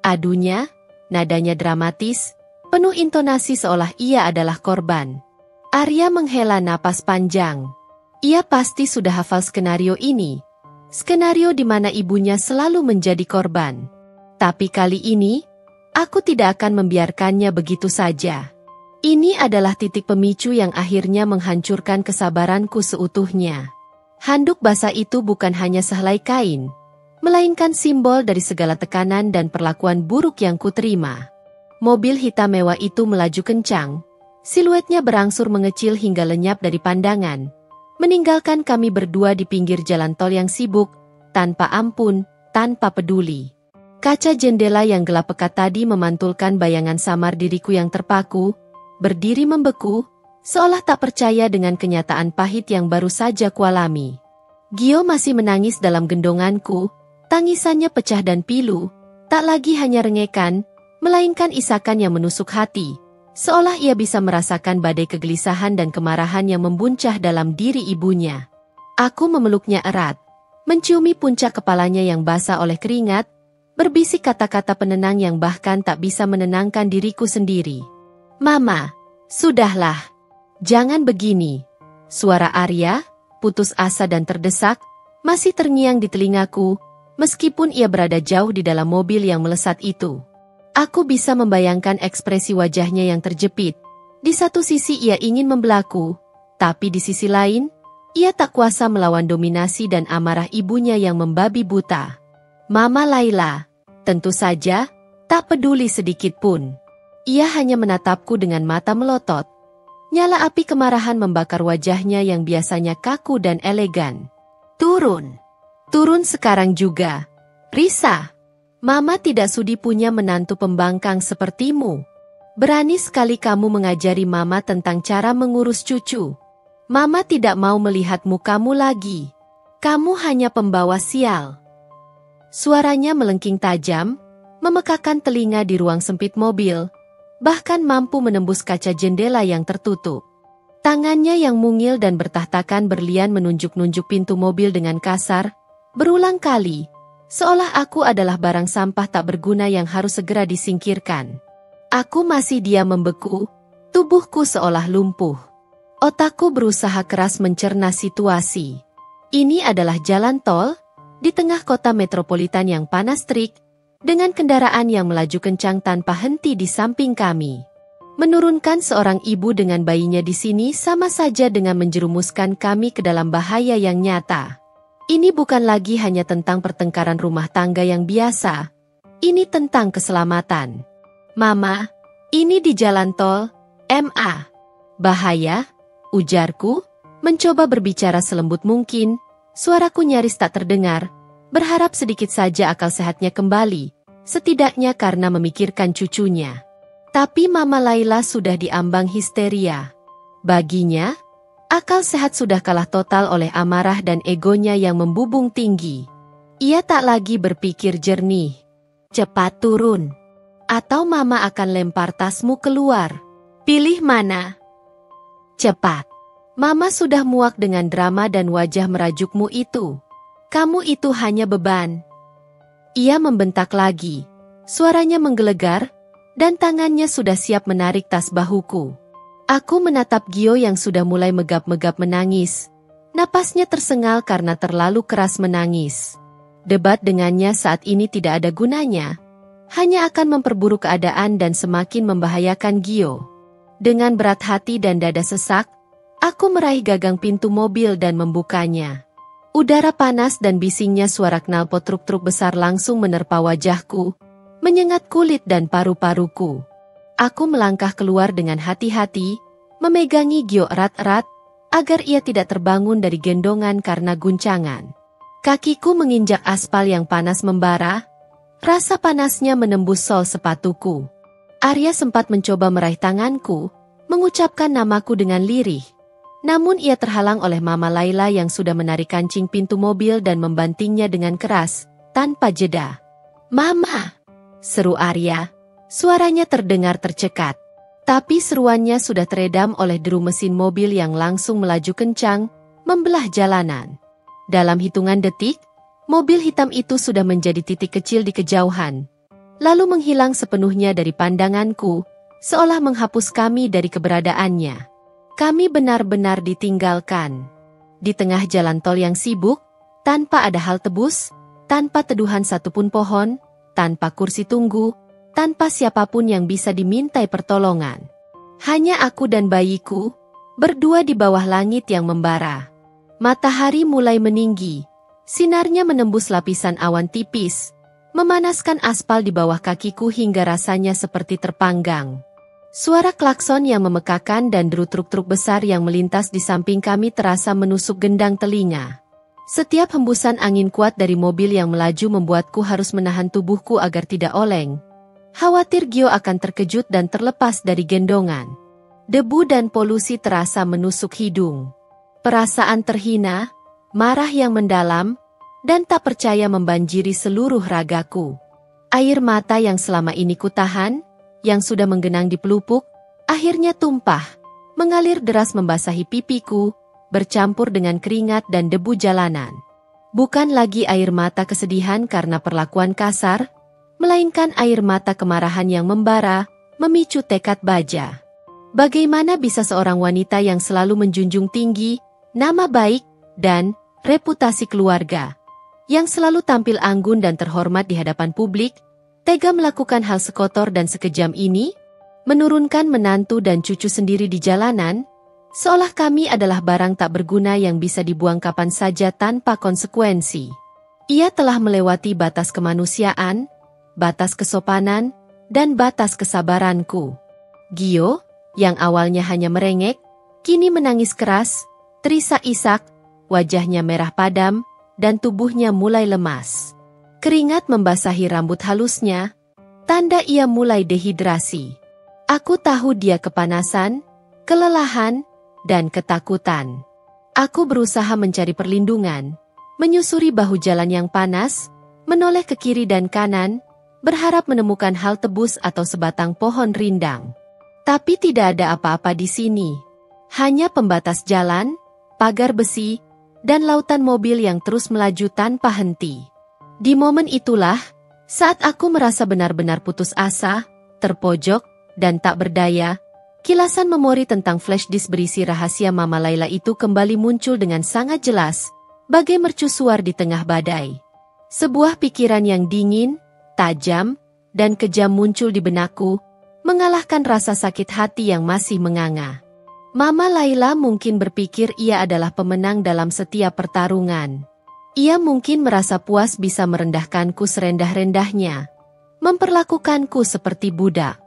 Adunya, nadanya dramatis, penuh intonasi seolah ia adalah korban. Arya menghela napas panjang. Ia pasti sudah hafal skenario ini. Skenario di mana ibunya selalu menjadi korban. Tapi kali ini, aku tidak akan membiarkannya begitu saja. Ini adalah titik pemicu yang akhirnya menghancurkan kesabaranku seutuhnya. Handuk basah itu bukan hanya sehelai kain, melainkan simbol dari segala tekanan dan perlakuan buruk yang kuterima. Mobil hitam mewah itu melaju kencang, siluetnya berangsur mengecil hingga lenyap dari pandangan, meninggalkan kami berdua di pinggir jalan tol yang sibuk, tanpa ampun, tanpa peduli. Kaca jendela yang gelap pekat tadi memantulkan bayangan samar diriku yang terpaku, berdiri membeku, seolah tak percaya dengan kenyataan pahit yang baru saja kualami. Gio masih menangis dalam gendonganku, tangisannya pecah dan pilu, tak lagi hanya rengekan, melainkan isakan yang menusuk hati, seolah ia bisa merasakan badai kegelisahan dan kemarahan yang membuncah dalam diri ibunya. Aku memeluknya erat, menciumi puncak kepalanya yang basah oleh keringat, berbisik kata-kata penenang yang bahkan tak bisa menenangkan diriku sendiri. Mama, sudahlah. Jangan begini. Suara Arya, putus asa dan terdesak, masih terngiang di telingaku, meskipun ia berada jauh di dalam mobil yang melesat itu. Aku bisa membayangkan ekspresi wajahnya yang terjepit. Di satu sisi ia ingin membelaku, tapi di sisi lain, ia tak kuasa melawan dominasi dan amarah ibunya yang membabi buta. Mama Laila, tentu saja, tak peduli sedikit pun. Ia hanya menatapku dengan mata melotot. Nyala api kemarahan membakar wajahnya yang biasanya kaku dan elegan. Turun. Turun sekarang juga. Risa. Mama tidak sudi punya menantu pembangkang sepertimu. Berani sekali kamu mengajari Mama tentang cara mengurus cucu. Mama tidak mau melihat mukamu lagi. Kamu hanya pembawa sial. Suaranya melengking tajam, memekakan telinga di ruang sempit mobil, bahkan mampu menembus kaca jendela yang tertutup. Tangannya yang mungil dan bertahtakan berlian menunjuk-nunjuk pintu mobil dengan kasar, berulang kali, seolah aku adalah barang sampah tak berguna yang harus segera disingkirkan. Aku masih diam membeku, tubuhku seolah lumpuh. Otakku berusaha keras mencerna situasi. Ini adalah jalan tol, di tengah kota metropolitan yang panas terik, dengan kendaraan yang melaju kencang tanpa henti di samping kami. Menurunkan seorang ibu dengan bayinya di sini sama saja dengan menjerumuskan kami ke dalam bahaya yang nyata. Ini bukan lagi hanya tentang pertengkaran rumah tangga yang biasa. Ini tentang keselamatan. Mama, ini di jalan tol, Ma. Bahaya, ujarku, mencoba berbicara selembut mungkin, suaraku nyaris tak terdengar, berharap sedikit saja akal sehatnya kembali, setidaknya karena memikirkan cucunya. Tapi Mama Laila sudah diambang histeria. Baginya, akal sehat sudah kalah total oleh amarah dan egonya yang membubung tinggi. Ia tak lagi berpikir jernih. Cepat turun, atau Mama akan lempar tasmu keluar. Pilih mana? Cepat. Mama sudah muak dengan drama dan wajah merajukmu itu. Kamu itu hanya beban. Ia membentak lagi. Suaranya menggelegar, dan tangannya sudah siap menarik tas bahuku. Aku menatap Gio yang sudah mulai megap-megap menangis. Napasnya tersengal karena terlalu keras menangis. Debat dengannya saat ini tidak ada gunanya. Hanya akan memperburuk keadaan dan semakin membahayakan Gio. Dengan berat hati dan dada sesak, aku meraih gagang pintu mobil dan membukanya. Udara panas dan bisingnya suara knalpot truk-truk besar langsung menerpa wajahku, menyengat kulit dan paru-paruku. Aku melangkah keluar dengan hati-hati, memegangi Gio erat-erat, agar ia tidak terbangun dari gendongan karena guncangan. Kakiku menginjak aspal yang panas membara, rasa panasnya menembus sol sepatuku. Arya sempat mencoba meraih tanganku, mengucapkan namaku dengan lirih. Namun ia terhalang oleh Mama Laila yang sudah menarik kancing pintu mobil dan membantingnya dengan keras, tanpa jeda. "Mama!" seru Arya. Suaranya terdengar tercekat. Tapi seruannya sudah teredam oleh deru mesin mobil yang langsung melaju kencang, membelah jalanan. Dalam hitungan detik, mobil hitam itu sudah menjadi titik kecil di kejauhan. Lalu menghilang sepenuhnya dari pandanganku, seolah menghapus kami dari keberadaannya. Kami benar-benar ditinggalkan. Di tengah jalan tol yang sibuk, tanpa ada halte bus, tanpa teduhan satupun pohon, tanpa kursi tunggu, tanpa siapapun yang bisa dimintai pertolongan. Hanya aku dan bayiku, berdua di bawah langit yang membara. Matahari mulai meninggi, sinarnya menembus lapisan awan tipis, memanaskan aspal di bawah kakiku hingga rasanya seperti terpanggang. Suara klakson yang memekakan dan deru truk-truk besar yang melintas di samping kami terasa menusuk gendang telinga. Setiap hembusan angin kuat dari mobil yang melaju membuatku harus menahan tubuhku agar tidak oleng. Khawatir Gio akan terkejut dan terlepas dari gendongan. Debu dan polusi terasa menusuk hidung. Perasaan terhina, marah yang mendalam, dan tak percaya membanjiri seluruh ragaku. Air mata yang selama ini kutahan, yang sudah menggenang di pelupuk, akhirnya tumpah, mengalir deras membasahi pipiku, bercampur dengan keringat dan debu jalanan. Bukan lagi air mata kesedihan karena perlakuan kasar, melainkan air mata kemarahan yang membara, memicu tekad baja. Bagaimana bisa seorang wanita yang selalu menjunjung tinggi nama baik dan reputasi keluarga, yang selalu tampil anggun dan terhormat di hadapan publik, tega melakukan hal sekotor dan sekejam ini, menurunkan menantu dan cucu sendiri di jalanan, seolah kami adalah barang tak berguna yang bisa dibuang kapan saja tanpa konsekuensi. Ia telah melewati batas kemanusiaan, batas kesopanan, dan batas kesabaranku. Gio, yang awalnya hanya merengek, kini menangis keras, terisak-isak, wajahnya merah padam, dan tubuhnya mulai lemas. Keringat membasahi rambut halusnya, tanda ia mulai dehidrasi. Aku tahu dia kepanasan, kelelahan, dan ketakutan. Aku berusaha mencari perlindungan, menyusuri bahu jalan yang panas, menoleh ke kiri dan kanan, berharap menemukan hal tebus atau sebatang pohon rindang. Tapi tidak ada apa-apa di sini. Hanya pembatas jalan, pagar besi, dan lautan mobil yang terus melaju tanpa henti. Di momen itulah, saat aku merasa benar-benar putus asa, terpojok, dan tak berdaya, kilasan memori tentang flash disk berisi rahasia Mama Laila itu kembali muncul dengan sangat jelas, bagai mercusuar di tengah badai. Sebuah pikiran yang dingin, tajam, dan kejam muncul di benakku, mengalahkan rasa sakit hati yang masih menganga. Mama Laila mungkin berpikir ia adalah pemenang dalam setiap pertarungan. Ia mungkin merasa puas bisa merendahkanku serendah-rendahnya, memperlakukanku seperti budak.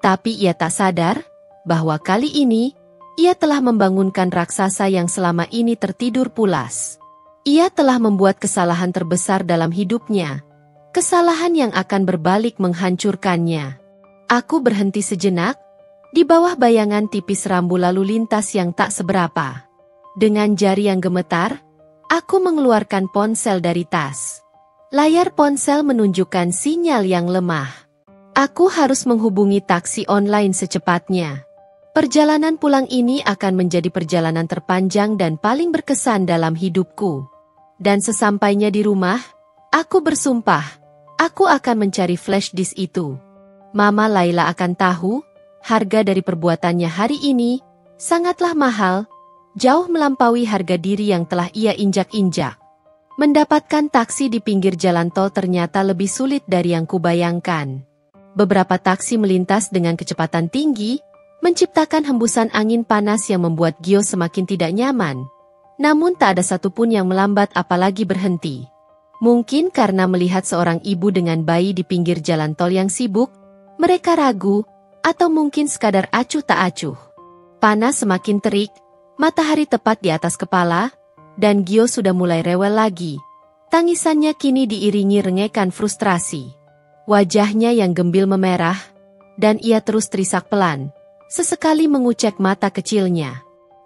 Tapi ia tak sadar bahwa kali ini, ia telah membangunkan raksasa yang selama ini tertidur pulas. Ia telah membuat kesalahan terbesar dalam hidupnya, kesalahan yang akan berbalik menghancurkannya. Aku berhenti sejenak, di bawah bayangan tipis rambu lalu lintas yang tak seberapa. Dengan jari yang gemetar, aku mengeluarkan ponsel dari tas. Layar ponsel menunjukkan sinyal yang lemah. Aku harus menghubungi taksi online secepatnya. Perjalanan pulang ini akan menjadi perjalanan terpanjang dan paling berkesan dalam hidupku. Dan sesampainya di rumah, aku bersumpah, aku akan mencari flash disk itu. Mama Laila akan tahu harga dari perbuatannya hari ini, Sangatlah mahal, jauh melampaui harga diri yang telah ia injak-injak. Mendapatkan taksi di pinggir jalan tol ternyata lebih sulit dari yang kubayangkan. Beberapa taksi melintas dengan kecepatan tinggi, menciptakan hembusan angin panas yang membuat Gio semakin tidak nyaman. Namun tak ada satupun yang melambat apalagi berhenti. Mungkin karena melihat seorang ibu dengan bayi di pinggir jalan tol yang sibuk, mereka ragu, atau mungkin sekadar acuh tak acuh. Panas semakin terik, matahari tepat di atas kepala, dan Gio sudah mulai rewel lagi. Tangisannya kini diiringi rengekan frustrasi. Wajahnya yang gembil memerah, dan ia terus terisak pelan, sesekali mengucek mata kecilnya.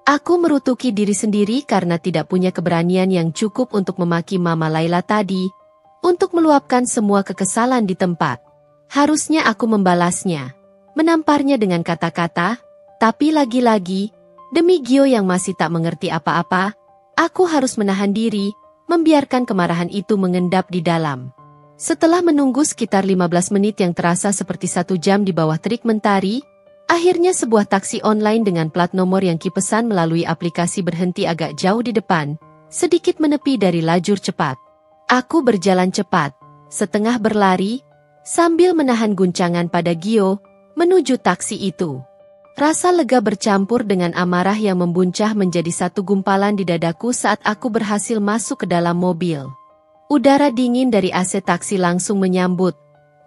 Aku merutuki diri sendiri karena tidak punya keberanian yang cukup untuk memaki Mama Laila tadi, untuk meluapkan semua kekesalan di tempat. Harusnya aku membalasnya, menamparnya dengan kata-kata, tapi lagi-lagi, demi Gio yang masih tak mengerti apa-apa, aku harus menahan diri, membiarkan kemarahan itu mengendap di dalam. Setelah menunggu sekitar 15 menit yang terasa seperti 1 jam di bawah terik mentari, akhirnya sebuah taksi online dengan plat nomor yang kipesan melalui aplikasi berhenti agak jauh di depan, sedikit menepi dari lajur cepat. Aku berjalan cepat, setengah berlari, sambil menahan guncangan pada Gio, menuju taksi itu. Rasa lega bercampur dengan amarah yang membuncah menjadi satu gumpalan di dadaku saat aku berhasil masuk ke dalam mobil. Udara dingin dari AC taksi langsung menyambut,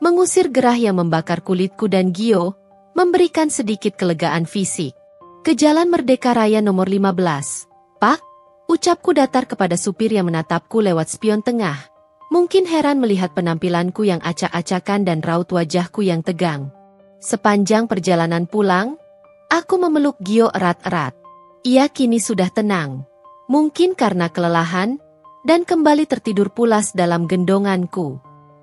mengusir gerah yang membakar kulitku dan Gio, memberikan sedikit kelegaan fisik. Ke Jalan Merdeka Raya nomor 15. Pak, ucapku datar kepada supir yang menatapku lewat spion tengah. Mungkin heran melihat penampilanku yang acak-acakan dan raut wajahku yang tegang. Sepanjang perjalanan pulang, aku memeluk Gio erat-erat. Ia kini sudah tenang. Mungkin karena kelelahan, dan kembali tertidur pulas dalam gendonganku.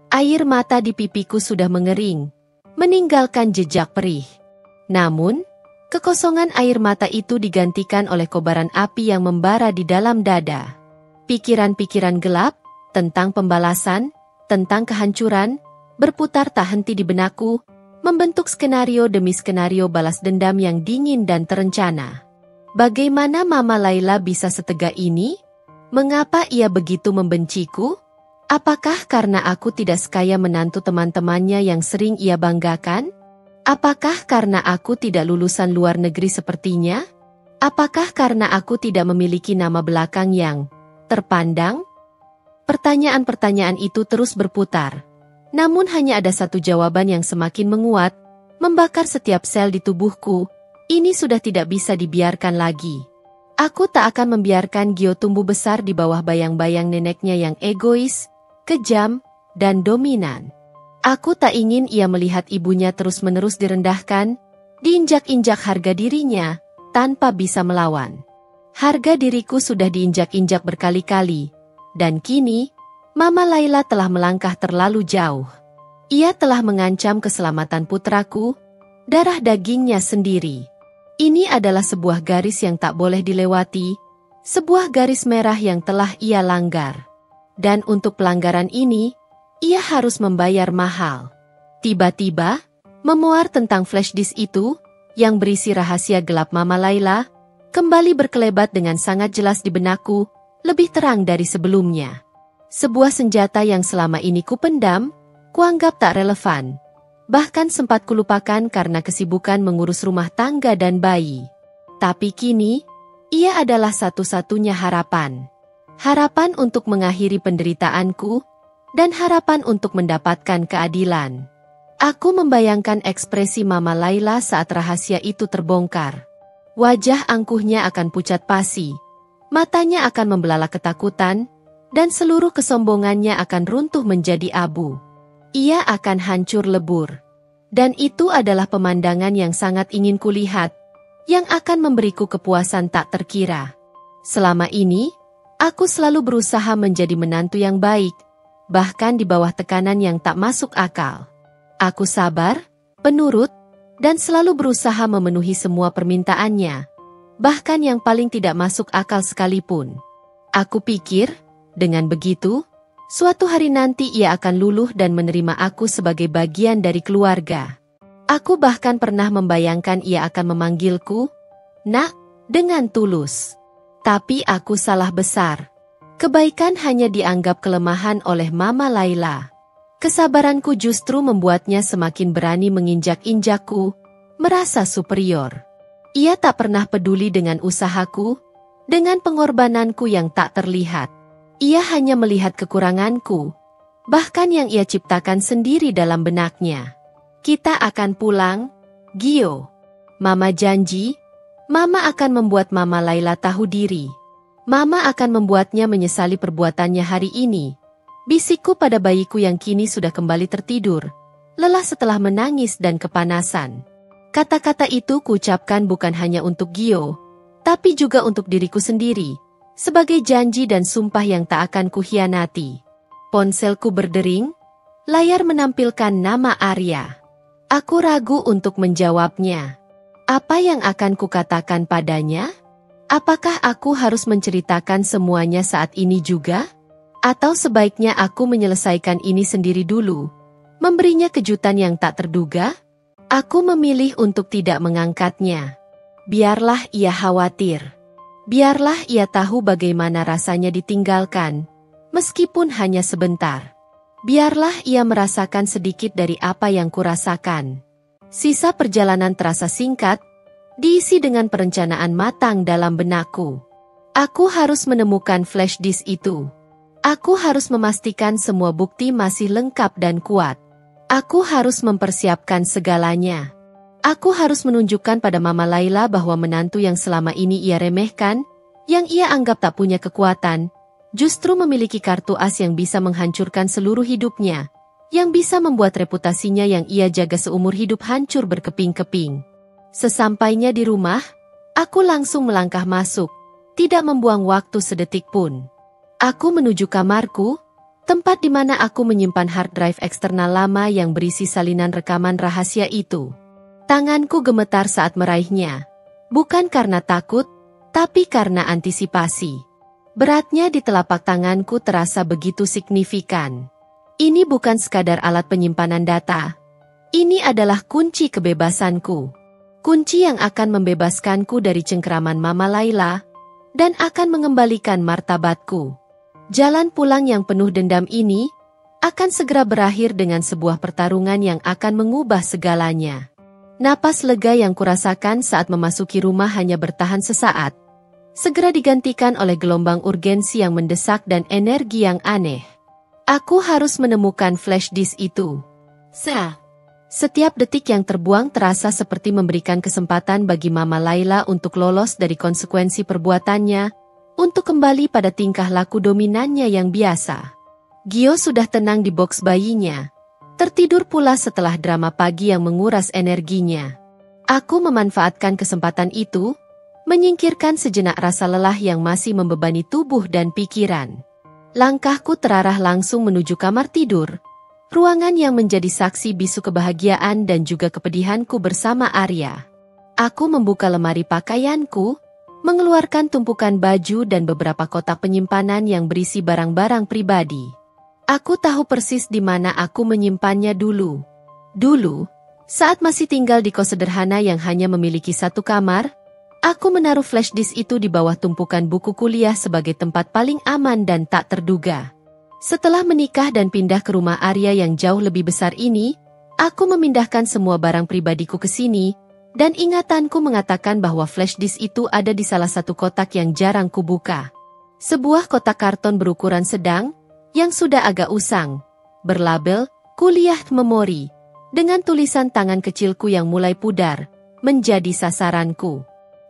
Air mata di pipiku sudah mengering, meninggalkan jejak perih. Namun, kekosongan air mata itu digantikan oleh kobaran api yang membara di dalam dada. Pikiran-pikiran gelap, tentang pembalasan, tentang kehancuran, berputar tak henti di benakku, membentuk skenario demi skenario balas dendam yang dingin dan terencana. Bagaimana Mama Laila bisa setega ini? Mengapa ia begitu membenciku? Apakah karena aku tidak sekaya menantu teman-temannya yang sering ia banggakan? Apakah karena aku tidak lulusan luar negeri sepertinya? Apakah karena aku tidak memiliki nama belakang yang terpandang? Pertanyaan-pertanyaan itu terus berputar. Namun hanya ada satu jawaban yang semakin menguat, membakar setiap sel di tubuhku. Ini sudah tidak bisa dibiarkan lagi. Aku tak akan membiarkan Gio tumbuh besar di bawah bayang-bayang neneknya yang egois, kejam, dan dominan. Aku tak ingin ia melihat ibunya terus-menerus direndahkan, diinjak-injak harga dirinya, tanpa bisa melawan. Harga diriku sudah diinjak-injak berkali-kali, dan kini, Mama Laila telah melangkah terlalu jauh. Ia telah mengancam keselamatan putraku, darah dagingnya sendiri. Ini adalah sebuah garis yang tak boleh dilewati, sebuah garis merah yang telah ia langgar. Dan untuk pelanggaran ini, ia harus membayar mahal. Tiba-tiba, memuar tentang flash disk itu, yang berisi rahasia gelap Mama Laila, kembali berkelebat dengan sangat jelas di benakku, lebih terang dari sebelumnya. Sebuah senjata yang selama ini kupendam, kuanggap tak relevan. Bahkan sempat kulupakan karena kesibukan mengurus rumah tangga dan bayi. Tapi kini, ia adalah satu-satunya harapan. Harapan untuk mengakhiri penderitaanku, dan harapan untuk mendapatkan keadilan. Aku membayangkan ekspresi Mama Laila saat rahasia itu terbongkar. Wajah angkuhnya akan pucat pasi, matanya akan membelalak ketakutan, dan seluruh kesombongannya akan runtuh menjadi abu. Ia akan hancur lebur. Dan itu adalah pemandangan yang sangat ingin kulihat, yang akan memberiku kepuasan tak terkira. Selama ini, aku selalu berusaha menjadi menantu yang baik, bahkan di bawah tekanan yang tak masuk akal. Aku sabar, penurut, dan selalu berusaha memenuhi semua permintaannya, bahkan yang paling tidak masuk akal sekalipun. Aku pikir, dengan begitu, suatu hari nanti ia akan luluh dan menerima aku sebagai bagian dari keluarga. Aku bahkan pernah membayangkan ia akan memanggilku, Nak, dengan tulus. Tapi aku salah besar. Kebaikan hanya dianggap kelemahan oleh Mama Laila. Kesabaranku justru membuatnya semakin berani menginjak-injakku, merasa superior. Ia tak pernah peduli dengan usahaku, dengan pengorbananku yang tak terlihat. Ia hanya melihat kekuranganku, bahkan yang ia ciptakan sendiri dalam benaknya. Kita akan pulang, Gio. Mama janji, Mama akan membuat Mama Laila tahu diri. Mama akan membuatnya menyesali perbuatannya hari ini. Bisikku pada bayiku yang kini sudah kembali tertidur, lelah setelah menangis dan kepanasan. Kata-kata itu kuucapkan bukan hanya untuk Gio, tapi juga untuk diriku sendiri, sebagai janji dan sumpah yang tak akan kuhianati. Ponselku berdering, layar menampilkan nama Arya. Aku ragu untuk menjawabnya. Apa yang akan kukatakan padanya? Apakah aku harus menceritakan semuanya saat ini juga? Atau sebaiknya aku menyelesaikan ini sendiri dulu, memberinya kejutan yang tak terduga? Aku memilih untuk tidak mengangkatnya. Biarlah ia khawatir. Biarlah ia tahu bagaimana rasanya ditinggalkan, meskipun hanya sebentar. Biarlah ia merasakan sedikit dari apa yang kurasakan. Sisa perjalanan terasa singkat, diisi dengan perencanaan matang dalam benakku. Aku harus menemukan flash disk itu. Aku harus memastikan semua bukti masih lengkap dan kuat. Aku harus mempersiapkan segalanya. Aku harus menunjukkan pada Mama Laila bahwa menantu yang selama ini ia remehkan, yang ia anggap tak punya kekuatan, justru memiliki kartu as yang bisa menghancurkan seluruh hidupnya, yang bisa membuat reputasinya yang ia jaga seumur hidup hancur berkeping-keping. Sesampainya di rumah, aku langsung melangkah masuk, tidak membuang waktu sedetik pun. Aku menuju kamarku, tempat di mana aku menyimpan hard drive eksternal lama yang berisi salinan rekaman rahasia itu. Tanganku gemetar saat meraihnya, bukan karena takut, tapi karena antisipasi. Beratnya di telapak tanganku terasa begitu signifikan. Ini bukan sekadar alat penyimpanan data. Ini adalah kunci kebebasanku. Kunci yang akan membebaskanku dari cengkeraman Mama Laila, dan akan mengembalikan martabatku. Jalan pulang yang penuh dendam ini, akan segera berakhir dengan sebuah pertarungan yang akan mengubah segalanya. Napas lega yang kurasakan saat memasuki rumah hanya bertahan sesaat. Segera digantikan oleh gelombang urgensi yang mendesak dan energi yang aneh. Aku harus menemukan flash disk itu. Setiap detik yang terbuang terasa seperti memberikan kesempatan bagi Mama Laila untuk lolos dari konsekuensi perbuatannya, untuk kembali pada tingkah laku dominannya yang biasa. Gio sudah tenang di boks bayinya, tertidur pula setelah drama pagi yang menguras energinya. Aku memanfaatkan kesempatan itu, menyingkirkan sejenak rasa lelah yang masih membebani tubuh dan pikiran. Langkahku terarah langsung menuju kamar tidur, ruangan yang menjadi saksi bisu kebahagiaan dan juga kepedihanku bersama Arya. Aku membuka lemari pakaianku, mengeluarkan tumpukan baju dan beberapa kotak penyimpanan yang berisi barang-barang pribadi. Aku tahu persis di mana aku menyimpannya dulu. Dulu, saat masih tinggal di kos sederhana yang hanya memiliki satu kamar, aku menaruh flash disk itu di bawah tumpukan buku kuliah sebagai tempat paling aman dan tak terduga. Setelah menikah dan pindah ke rumah Arya yang jauh lebih besar ini, aku memindahkan semua barang pribadiku ke sini, dan ingatanku mengatakan bahwa flash disk itu ada di salah satu kotak yang jarang kubuka. Sebuah kotak karton berukuran sedang, yang sudah agak usang, berlabel kuliah memori, dengan tulisan tangan kecilku yang mulai pudar, menjadi sasaranku.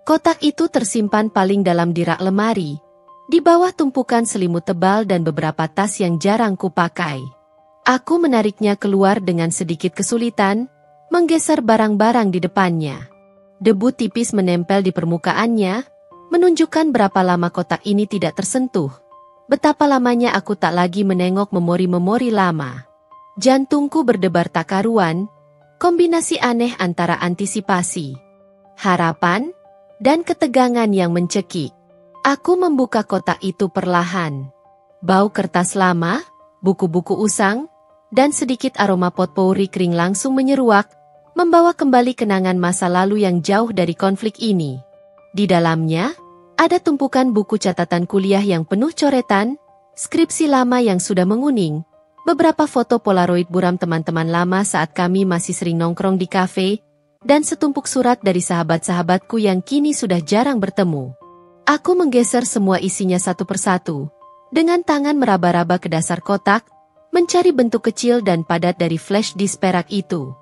Kotak itu tersimpan paling dalam di rak lemari, di bawah tumpukan selimut tebal dan beberapa tas yang jarang kupakai. Aku menariknya keluar dengan sedikit kesulitan, menggeser barang-barang di depannya. Debu tipis menempel di permukaannya, menunjukkan berapa lama kotak ini tidak tersentuh. Betapa lamanya aku tak lagi menengok memori-memori lama. Jantungku berdebar tak karuan, kombinasi aneh antara antisipasi, harapan, dan ketegangan yang mencekik. Aku membuka kotak itu perlahan. Bau kertas lama, buku-buku usang, dan sedikit aroma potpourri kering langsung menyeruak, membawa kembali kenangan masa lalu yang jauh dari konflik ini. Di dalamnya, ada tumpukan buku catatan kuliah yang penuh coretan, skripsi lama yang sudah menguning, beberapa foto polaroid buram teman-teman lama saat kami masih sering nongkrong di kafe, dan setumpuk surat dari sahabat-sahabatku yang kini sudah jarang bertemu. Aku menggeser semua isinya satu persatu, dengan tangan meraba-raba ke dasar kotak, mencari bentuk kecil dan padat dari flash disk perak itu.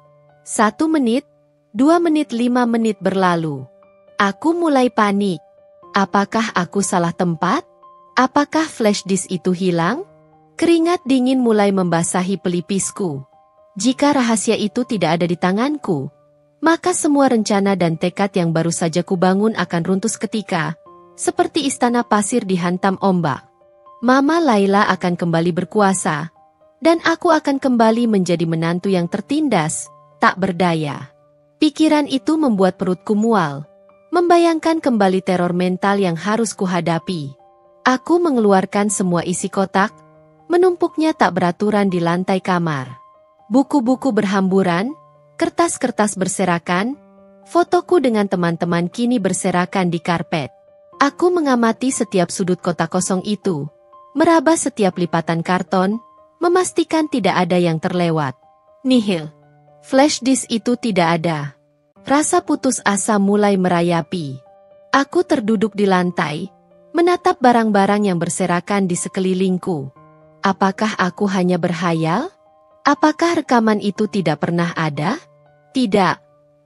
1 menit, 2 menit, 5 menit berlalu. Aku mulai panik. Apakah aku salah tempat? Apakah flash disk itu hilang? Keringat dingin mulai membasahi pelipisku. Jika rahasia itu tidak ada di tanganku, maka semua rencana dan tekad yang baru saja kubangun akan runtuh seketika, seperti istana pasir dihantam ombak. Mama Laila akan kembali berkuasa, dan aku akan kembali menjadi menantu yang tertindas, tak berdaya. Pikiran itu membuat perutku mual, membayangkan kembali teror mental yang harus kuhadapi. Aku mengeluarkan semua isi kotak, menumpuknya tak beraturan di lantai kamar. Buku-buku berhamburan, kertas-kertas berserakan, fotoku dengan teman-teman kini berserakan di karpet. Aku mengamati setiap sudut kotak kosong itu, meraba setiap lipatan karton, memastikan tidak ada yang terlewat. Nihil. Flash disk itu tidak ada. Rasa putus asa mulai merayapi. Aku terduduk di lantai, menatap barang-barang yang berserakan di sekelilingku. Apakah aku hanya berhayal? Apakah rekaman itu tidak pernah ada? Tidak.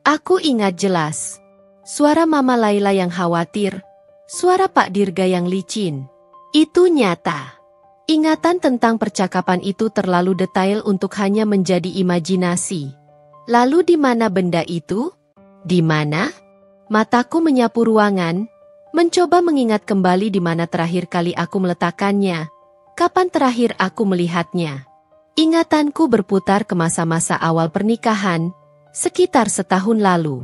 Aku ingat jelas. Suara Mama Laila yang khawatir, suara Pak Dirga yang licin. Itu nyata. Ingatan tentang percakapan itu terlalu detail untuk hanya menjadi imajinasi. Lalu di mana benda itu? Di mana? Mataku menyapu ruangan, mencoba mengingat kembali di mana terakhir kali aku meletakkannya. Kapan terakhir aku melihatnya? Ingatanku berputar ke masa-masa awal pernikahan, sekitar setahun lalu.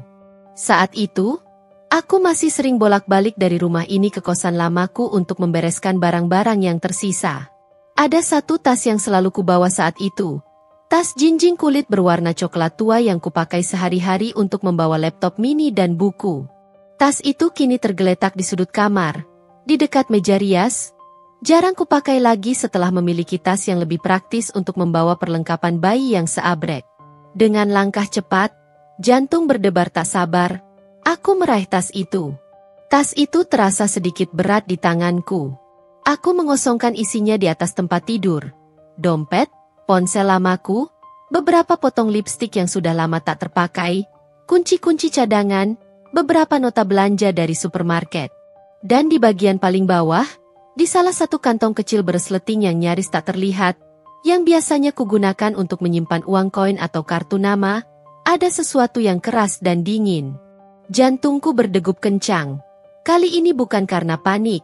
Saat itu, aku masih sering bolak-balik dari rumah ini ke kosan lamaku untuk membereskan barang-barang yang tersisa. Ada satu tas yang selalu kubawa saat itu. Tas jinjing kulit berwarna coklat tua yang kupakai sehari-hari untuk membawa laptop mini dan buku. Tas itu kini tergeletak di sudut kamar, di dekat meja rias. Jarang kupakai lagi setelah memiliki tas yang lebih praktis untuk membawa perlengkapan bayi yang seabrek. Dengan langkah cepat, jantung berdebar tak sabar, aku meraih tas itu. Tas itu terasa sedikit berat di tanganku. Aku mengosongkan isinya di atas tempat tidur. Dompet, ponsel lamaku, beberapa potong lipstik yang sudah lama tak terpakai, kunci-kunci cadangan, beberapa nota belanja dari supermarket. Dan di bagian paling bawah, di salah satu kantong kecil beresleting yang nyaris tak terlihat, yang biasanya kugunakan untuk menyimpan uang koin atau kartu nama, ada sesuatu yang keras dan dingin. Jantungku berdegup kencang. Kali ini bukan karena panik,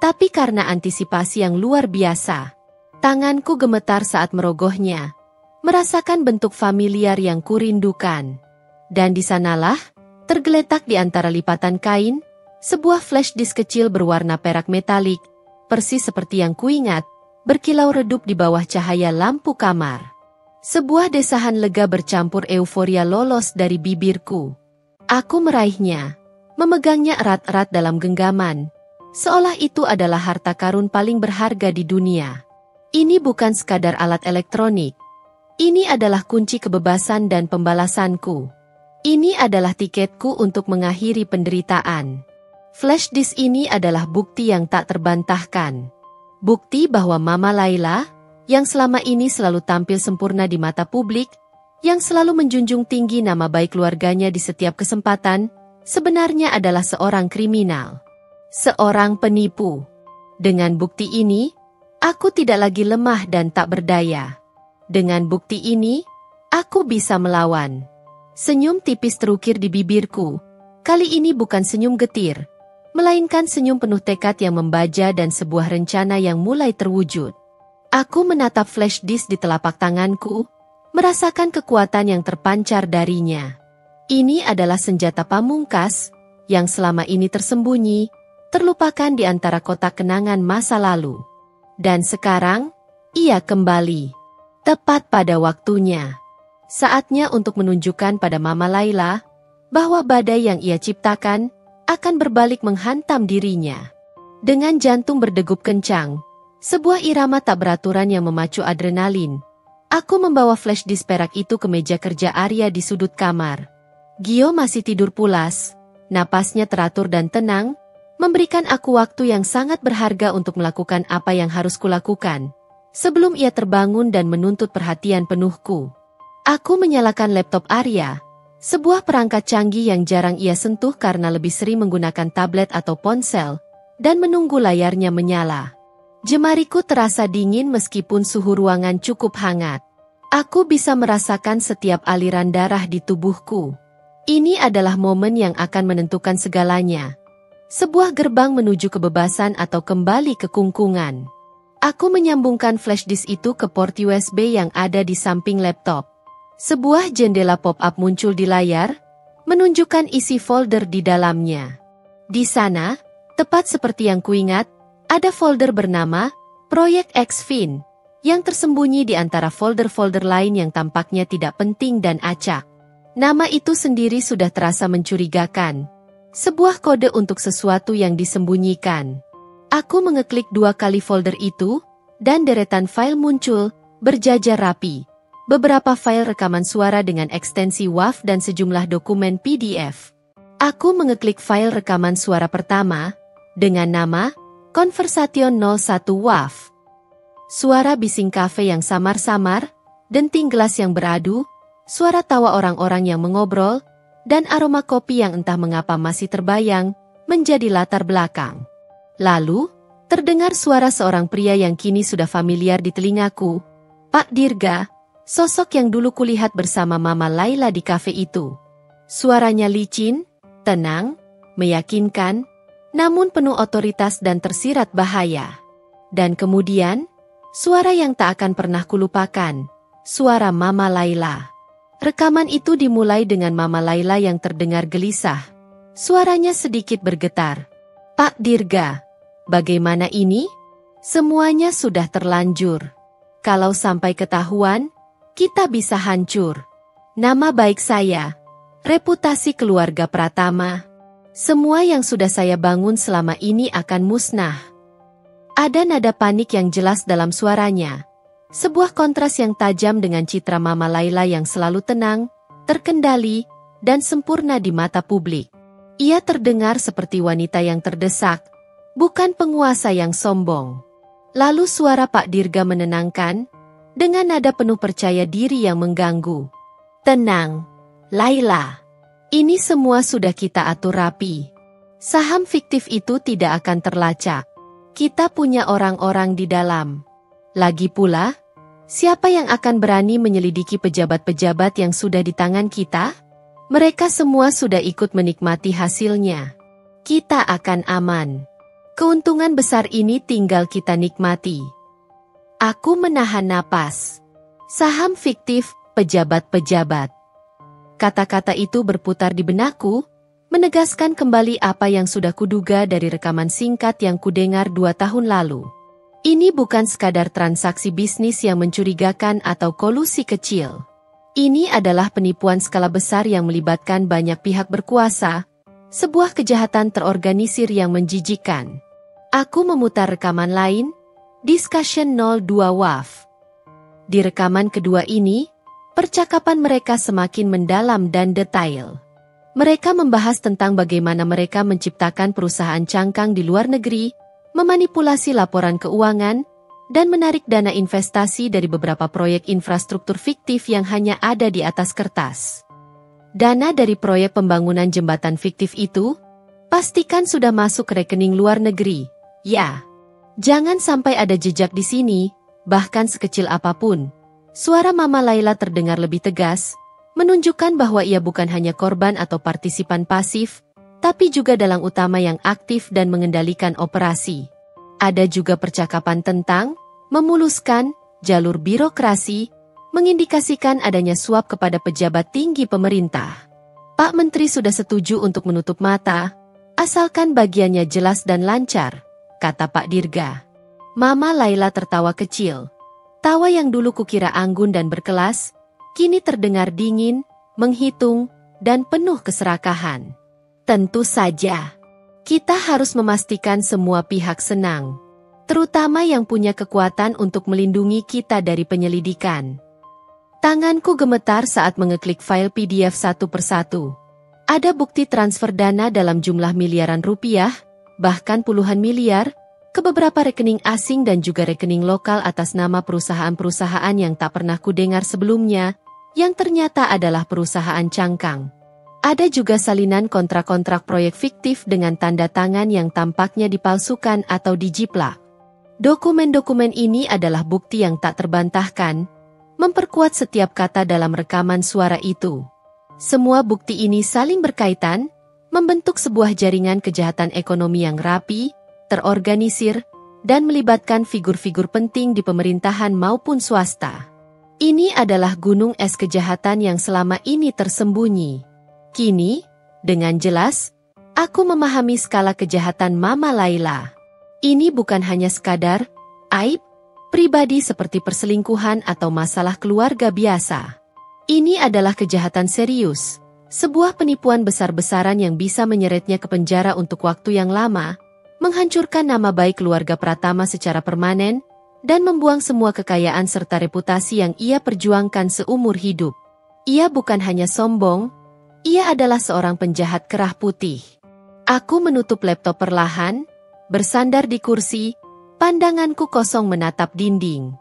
tapi karena antisipasi yang luar biasa. Tanganku gemetar saat merogohnya, merasakan bentuk familiar yang kurindukan. Dan di sanalah, tergeletak di antara lipatan kain, sebuah flash disk kecil berwarna perak metalik, persis seperti yang kuingat, berkilau redup di bawah cahaya lampu kamar. Sebuah desahan lega bercampur euforia lolos dari bibirku. Aku meraihnya, memegangnya erat-erat dalam genggaman, seolah itu adalah harta karun paling berharga di dunia. Ini bukan sekadar alat elektronik. Ini adalah kunci kebebasan dan pembalasanku. Ini adalah tiketku untuk mengakhiri penderitaan. Flash disk ini adalah bukti yang tak terbantahkan. Bukti bahwa Mama Laila, yang selama ini selalu tampil sempurna di mata publik, yang selalu menjunjung tinggi nama baik keluarganya di setiap kesempatan, sebenarnya adalah seorang kriminal. Seorang penipu. Dengan bukti ini, aku tidak lagi lemah dan tak berdaya. Dengan bukti ini, aku bisa melawan. Senyum tipis terukir di bibirku. Kali ini bukan senyum getir, melainkan senyum penuh tekad yang membaja dan sebuah rencana yang mulai terwujud. Aku menatap flash disk di telapak tanganku, merasakan kekuatan yang terpancar darinya. Ini adalah senjata pamungkas, yang selama ini tersembunyi, terlupakan di antara kotak kenangan masa lalu. Dan sekarang, ia kembali. Tepat pada waktunya. Saatnya untuk menunjukkan pada Mama Laila, bahwa badai yang ia ciptakan, akan berbalik menghantam dirinya. Dengan jantung berdegup kencang, sebuah irama tak beraturan yang memacu adrenalin, aku membawa flash disk perak itu ke meja kerja Arya di sudut kamar. Gio masih tidur pulas, napasnya teratur dan tenang, memberikan aku waktu yang sangat berharga untuk melakukan apa yang harus kulakukan, sebelum ia terbangun dan menuntut perhatian penuhku. Aku menyalakan laptop Arya, sebuah perangkat canggih yang jarang ia sentuh karena lebih sering menggunakan tablet atau ponsel, dan menunggu layarnya menyala. Jemariku terasa dingin meskipun suhu ruangan cukup hangat. Aku bisa merasakan setiap aliran darah di tubuhku. Ini adalah momen yang akan menentukan segalanya. Sebuah gerbang menuju kebebasan atau kembali ke kungkungan. Aku menyambungkan flash disk itu ke port USB yang ada di samping laptop. Sebuah jendela pop-up muncul di layar, menunjukkan isi folder di dalamnya. Di sana, tepat seperti yang kuingat, ada folder bernama Proyek Xfin, yang tersembunyi di antara folder-folder lain yang tampaknya tidak penting dan acak. Nama itu sendiri sudah terasa mencurigakan. Sebuah kode untuk sesuatu yang disembunyikan. Aku mengeklik 2 kali folder itu, dan deretan file muncul, berjajar rapi. Beberapa file rekaman suara dengan ekstensi WAV dan sejumlah dokumen PDF. Aku mengeklik file rekaman suara pertama, dengan nama Conversation 01 WAV. Suara bising kafe yang samar-samar, denting gelas yang beradu, suara tawa orang-orang yang mengobrol, dan aroma kopi yang entah mengapa masih terbayang, menjadi latar belakang. Lalu, terdengar suara seorang pria yang kini sudah familiar di telingaku, Pak Dirga, sosok yang dulu kulihat bersama Mama Laila di kafe itu. Suaranya licin, tenang, meyakinkan, namun penuh otoritas dan tersirat bahaya. Dan kemudian, suara yang tak akan pernah kulupakan, suara Mama Laila. Rekaman itu dimulai dengan Mama Laila yang terdengar gelisah. Suaranya sedikit bergetar. Pak Dirga, bagaimana ini? Semuanya sudah terlanjur. Kalau sampai ketahuan, kita bisa hancur. Nama baik saya, reputasi keluarga Pratama, semua yang sudah saya bangun selama ini akan musnah. Ada nada panik yang jelas dalam suaranya. Sebuah kontras yang tajam dengan citra Mama Laila yang selalu tenang, terkendali, dan sempurna di mata publik. Ia terdengar seperti wanita yang terdesak, bukan penguasa yang sombong. Lalu suara Pak Dirga menenangkan, dengan nada penuh percaya diri yang mengganggu. Tenang, Laila. Ini semua sudah kita atur rapi. Saham fiktif itu tidak akan terlacak. Kita punya orang-orang di dalam. Lagi pula, siapa yang akan berani menyelidiki pejabat-pejabat yang sudah di tangan kita? Mereka semua sudah ikut menikmati hasilnya. Kita akan aman. Keuntungan besar ini tinggal kita nikmati. Aku menahan napas. Saham fiktif, pejabat-pejabat. Kata-kata itu berputar di benakku, menegaskan kembali apa yang sudah kuduga dari rekaman singkat yang kudengar 2 tahun lalu. Ini bukan sekadar transaksi bisnis yang mencurigakan atau kolusi kecil. Ini adalah penipuan skala besar yang melibatkan banyak pihak berkuasa, sebuah kejahatan terorganisir yang menjijikkan. Aku memutar rekaman lain, Discussion 02 WAV. Di rekaman kedua ini, percakapan mereka semakin mendalam dan detail. Mereka membahas tentang bagaimana mereka menciptakan perusahaan cangkang di luar negeri, memanipulasi laporan keuangan, dan menarik dana investasi dari beberapa proyek infrastruktur fiktif yang hanya ada di atas kertas. Dana dari proyek pembangunan jembatan fiktif itu, pastikan sudah masuk ke rekening luar negeri. Ya, jangan sampai ada jejak di sini, bahkan sekecil apapun. Suara Mama Laila terdengar lebih tegas, menunjukkan bahwa ia bukan hanya korban atau partisipan pasif, tapi juga dalang utama yang aktif dan mengendalikan operasi. Ada juga percakapan tentang memuluskan jalur birokrasi, mengindikasikan adanya suap kepada pejabat tinggi pemerintah. Pak Menteri sudah setuju untuk menutup mata, asalkan bagiannya jelas dan lancar, kata Pak Dirga. Mama Laila tertawa kecil. Tawa yang dulu kukira anggun dan berkelas, kini terdengar dingin, menghitung, dan penuh keserakahan. Tentu saja, Kita harus memastikan semua pihak senang, terutama yang punya kekuatan untuk melindungi kita dari penyelidikan. Tanganku gemetar saat mengeklik file PDF satu persatu. Ada bukti transfer dana dalam jumlah miliaran rupiah, bahkan puluhan miliar, ke beberapa rekening asing dan juga rekening lokal atas nama perusahaan-perusahaan yang tak pernah kudengar sebelumnya, yang ternyata adalah perusahaan cangkang. Ada juga salinan kontrak-kontrak proyek fiktif dengan tanda tangan yang tampaknya dipalsukan atau dijiplak. Dokumen-dokumen ini adalah bukti yang tak terbantahkan, memperkuat setiap kata dalam rekaman suara itu. Semua bukti ini saling berkaitan, membentuk sebuah jaringan kejahatan ekonomi yang rapi, terorganisir, dan melibatkan figur-figur penting di pemerintahan maupun swasta. Ini adalah gunung es kejahatan yang selama ini tersembunyi. Kini, dengan jelas, aku memahami skala kejahatan Mama Laila. Ini bukan hanya sekadar aib pribadi seperti perselingkuhan atau masalah keluarga biasa. Ini adalah kejahatan serius, sebuah penipuan besar-besaran yang bisa menyeretnya ke penjara untuk waktu yang lama, menghancurkan nama baik keluarga Pratama secara permanen, dan membuang semua kekayaan serta reputasi yang ia perjuangkan seumur hidup. Ia bukan hanya sombong, ia adalah seorang penjahat kerah putih. Aku menutup laptop perlahan, bersandar di kursi, pandanganku kosong menatap dinding.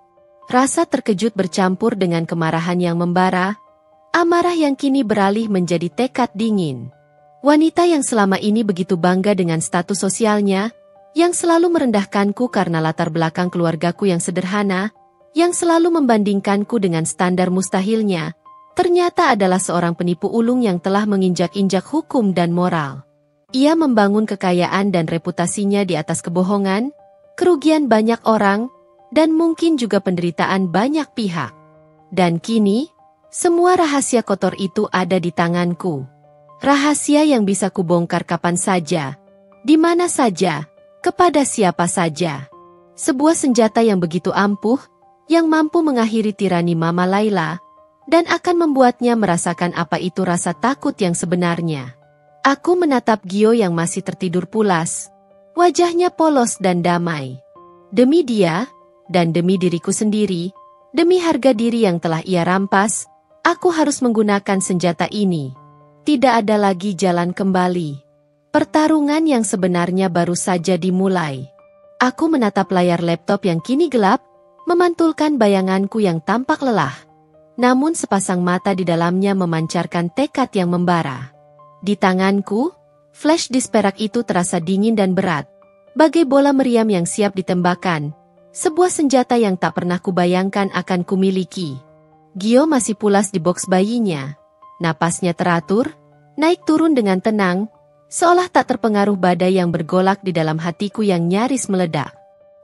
Rasa terkejut bercampur dengan kemarahan yang membara, amarah yang kini beralih menjadi tekad dingin. Wanita yang selama ini begitu bangga dengan status sosialnya, yang selalu merendahkanku karena latar belakang keluargaku yang sederhana, yang selalu membandingkanku dengan standar mustahilnya, ternyata adalah seorang penipu ulung yang telah menginjak-injak hukum dan moral. Ia membangun kekayaan dan reputasinya di atas kebohongan, kerugian banyak orang, dan mungkin juga penderitaan banyak pihak. Dan kini, semua rahasia kotor itu ada di tanganku. Rahasia yang bisa kubongkar kapan saja, di mana saja, kepada siapa saja. Sebuah senjata yang begitu ampuh, yang mampu mengakhiri tirani Mama Laila, dan akan membuatnya merasakan apa itu rasa takut yang sebenarnya. Aku menatap Gio yang masih tertidur pulas, wajahnya polos dan damai. Demi dia, dan demi diriku sendiri, demi harga diri yang telah ia rampas, aku harus menggunakan senjata ini. Tidak ada lagi jalan kembali. Pertarungan yang sebenarnya baru saja dimulai. Aku menatap layar laptop yang kini gelap, memantulkan bayanganku yang tampak lelah. Namun sepasang mata di dalamnya memancarkan tekad yang membara. Di tanganku, flash disk perak itu terasa dingin dan berat, bagai bola meriam yang siap ditembakkan, sebuah senjata yang tak pernah kubayangkan akan kumiliki. Gio masih pulas di boks bayinya. Napasnya teratur, naik turun dengan tenang, seolah tak terpengaruh badai yang bergolak di dalam hatiku yang nyaris meledak.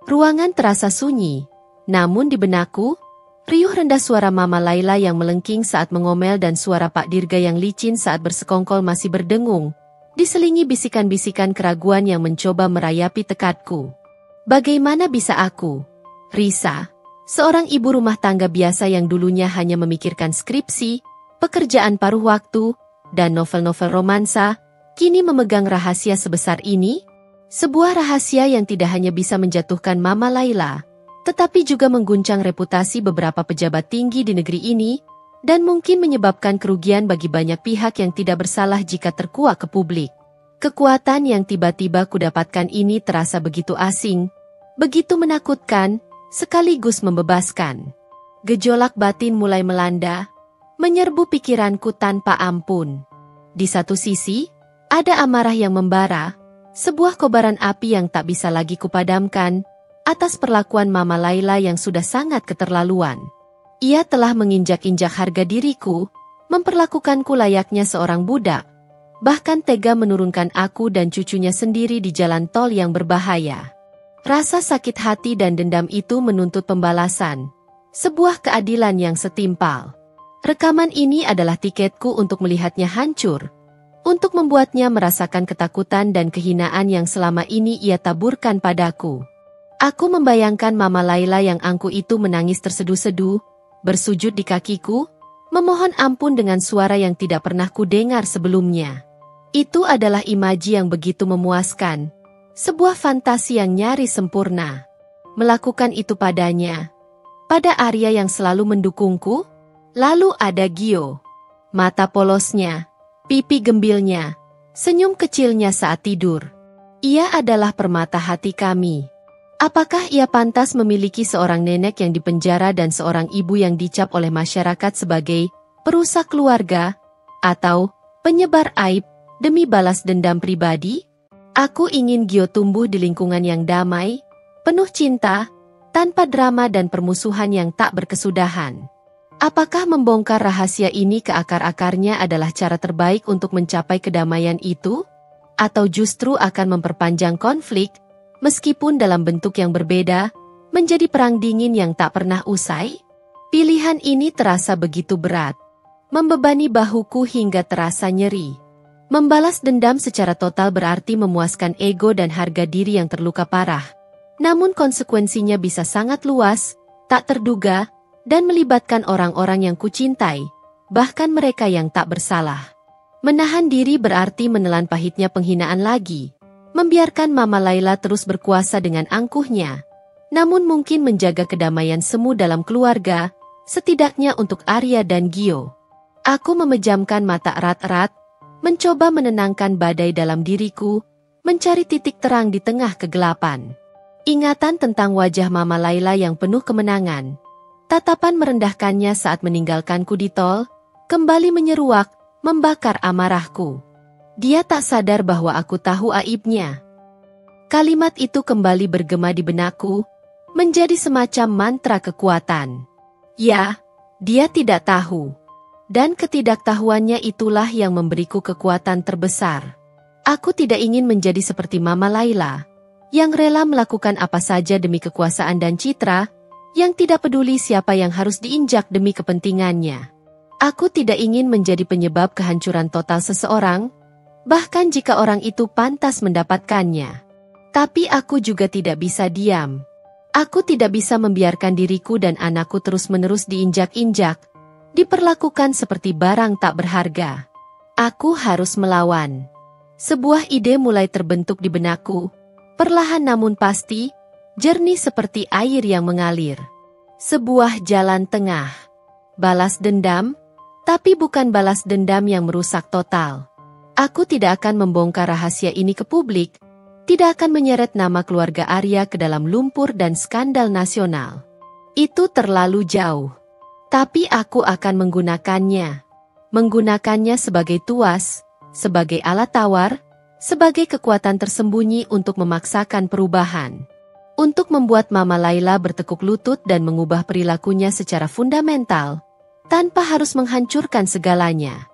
Ruangan terasa sunyi, namun di benakku, riuh rendah suara Mama Laila yang melengking saat mengomel dan suara Pak Dirga yang licin saat bersekongkol masih berdengung, diselingi bisikan-bisikan keraguan yang mencoba merayapi tekadku. Bagaimana bisa aku, Risa, seorang ibu rumah tangga biasa yang dulunya hanya memikirkan skripsi, pekerjaan paruh waktu, dan novel-novel romansa, kini memegang rahasia sebesar ini? Sebuah rahasia yang tidak hanya bisa menjatuhkan Mama Laila, tetapi juga mengguncang reputasi beberapa pejabat tinggi di negeri ini, dan mungkin menyebabkan kerugian bagi banyak pihak yang tidak bersalah jika terkuak ke publik. Kekuatan yang tiba-tiba kudapatkan ini terasa begitu asing, begitu menakutkan, sekaligus membebaskan. Gejolak batin mulai melanda, menyerbu pikiranku tanpa ampun. Di satu sisi, ada amarah yang membara, sebuah kobaran api yang tak bisa lagi kupadamkan, atas perlakuan Mama Laila yang sudah sangat keterlaluan. Ia telah menginjak-injak harga diriku, memperlakukanku layaknya seorang budak, bahkan tega menurunkan aku dan cucunya sendiri di jalan tol yang berbahaya. Rasa sakit hati dan dendam itu menuntut pembalasan, sebuah keadilan yang setimpal. Rekaman ini adalah tiketku untuk melihatnya hancur, untuk membuatnya merasakan ketakutan dan kehinaan yang selama ini ia taburkan padaku. Aku membayangkan Mama Laila yang angkuh itu menangis terseduh-seduh, bersujud di kakiku, memohon ampun dengan suara yang tidak pernah kudengar sebelumnya. Itu adalah imaji yang begitu memuaskan. Sebuah fantasi yang nyaris sempurna. Melakukan itu padanya. Pada Arya yang selalu mendukungku. Lalu ada Gio. Mata polosnya, pipi gembilnya, senyum kecilnya saat tidur. Ia adalah permata hati kami. Apakah ia pantas memiliki seorang nenek yang dipenjara dan seorang ibu yang dicap oleh masyarakat sebagai perusak keluarga atau penyebar aib demi balas dendam pribadi? Aku ingin Gio tumbuh di lingkungan yang damai, penuh cinta, tanpa drama dan permusuhan yang tak berkesudahan. Apakah membongkar rahasia ini ke akar-akarnya adalah cara terbaik untuk mencapai kedamaian itu? Atau justru akan memperpanjang konflik, meskipun dalam bentuk yang berbeda, menjadi perang dingin yang tak pernah usai? Pilihan ini terasa begitu berat. Membebani bahuku hingga terasa nyeri. Membalas dendam secara total berarti memuaskan ego dan harga diri yang terluka parah. Namun konsekuensinya bisa sangat luas, tak terduga, dan melibatkan orang-orang yang kucintai, bahkan mereka yang tak bersalah. Menahan diri berarti menelan pahitnya penghinaan lagi, membiarkan Mama Laila terus berkuasa dengan angkuhnya, namun mungkin menjaga kedamaian semu dalam keluarga, setidaknya untuk Arya dan Gio. Aku memejamkan mata erat-erat, mencoba menenangkan badai dalam diriku, mencari titik terang di tengah kegelapan. Ingatan tentang wajah Mama Laila yang penuh kemenangan, tatapan merendahkannya saat meninggalkanku di tol, kembali menyeruak, membakar amarahku. Dia tak sadar bahwa aku tahu aibnya. Kalimat itu kembali bergema di benakku, menjadi semacam mantra kekuatan. Ya, dia tidak tahu. Dan ketidaktahuannya itulah yang memberiku kekuatan terbesar. Aku tidak ingin menjadi seperti Mama Laila, yang rela melakukan apa saja demi kekuasaan dan citra, yang tidak peduli siapa yang harus diinjak demi kepentingannya. Aku tidak ingin menjadi penyebab kehancuran total seseorang, bahkan jika orang itu pantas mendapatkannya. Tapi aku juga tidak bisa diam. Aku tidak bisa membiarkan diriku dan anakku terus-menerus diinjak-injak, diperlakukan seperti barang tak berharga. Aku harus melawan. Sebuah ide mulai terbentuk di benakku, perlahan namun pasti, jernih seperti air yang mengalir. Sebuah jalan tengah. Balas dendam, tapi bukan balas dendam yang merusak total. Aku tidak akan membongkar rahasia ini ke publik, tidak akan menyeret nama keluarga Arya ke dalam lumpur dan skandal nasional. Itu terlalu jauh. Tapi aku akan menggunakannya. Menggunakannya sebagai tuas, sebagai alat tawar, sebagai kekuatan tersembunyi untuk memaksakan perubahan. Untuk membuat Mama Laila bertekuk lutut dan mengubah perilakunya secara fundamental, tanpa harus menghancurkan segalanya.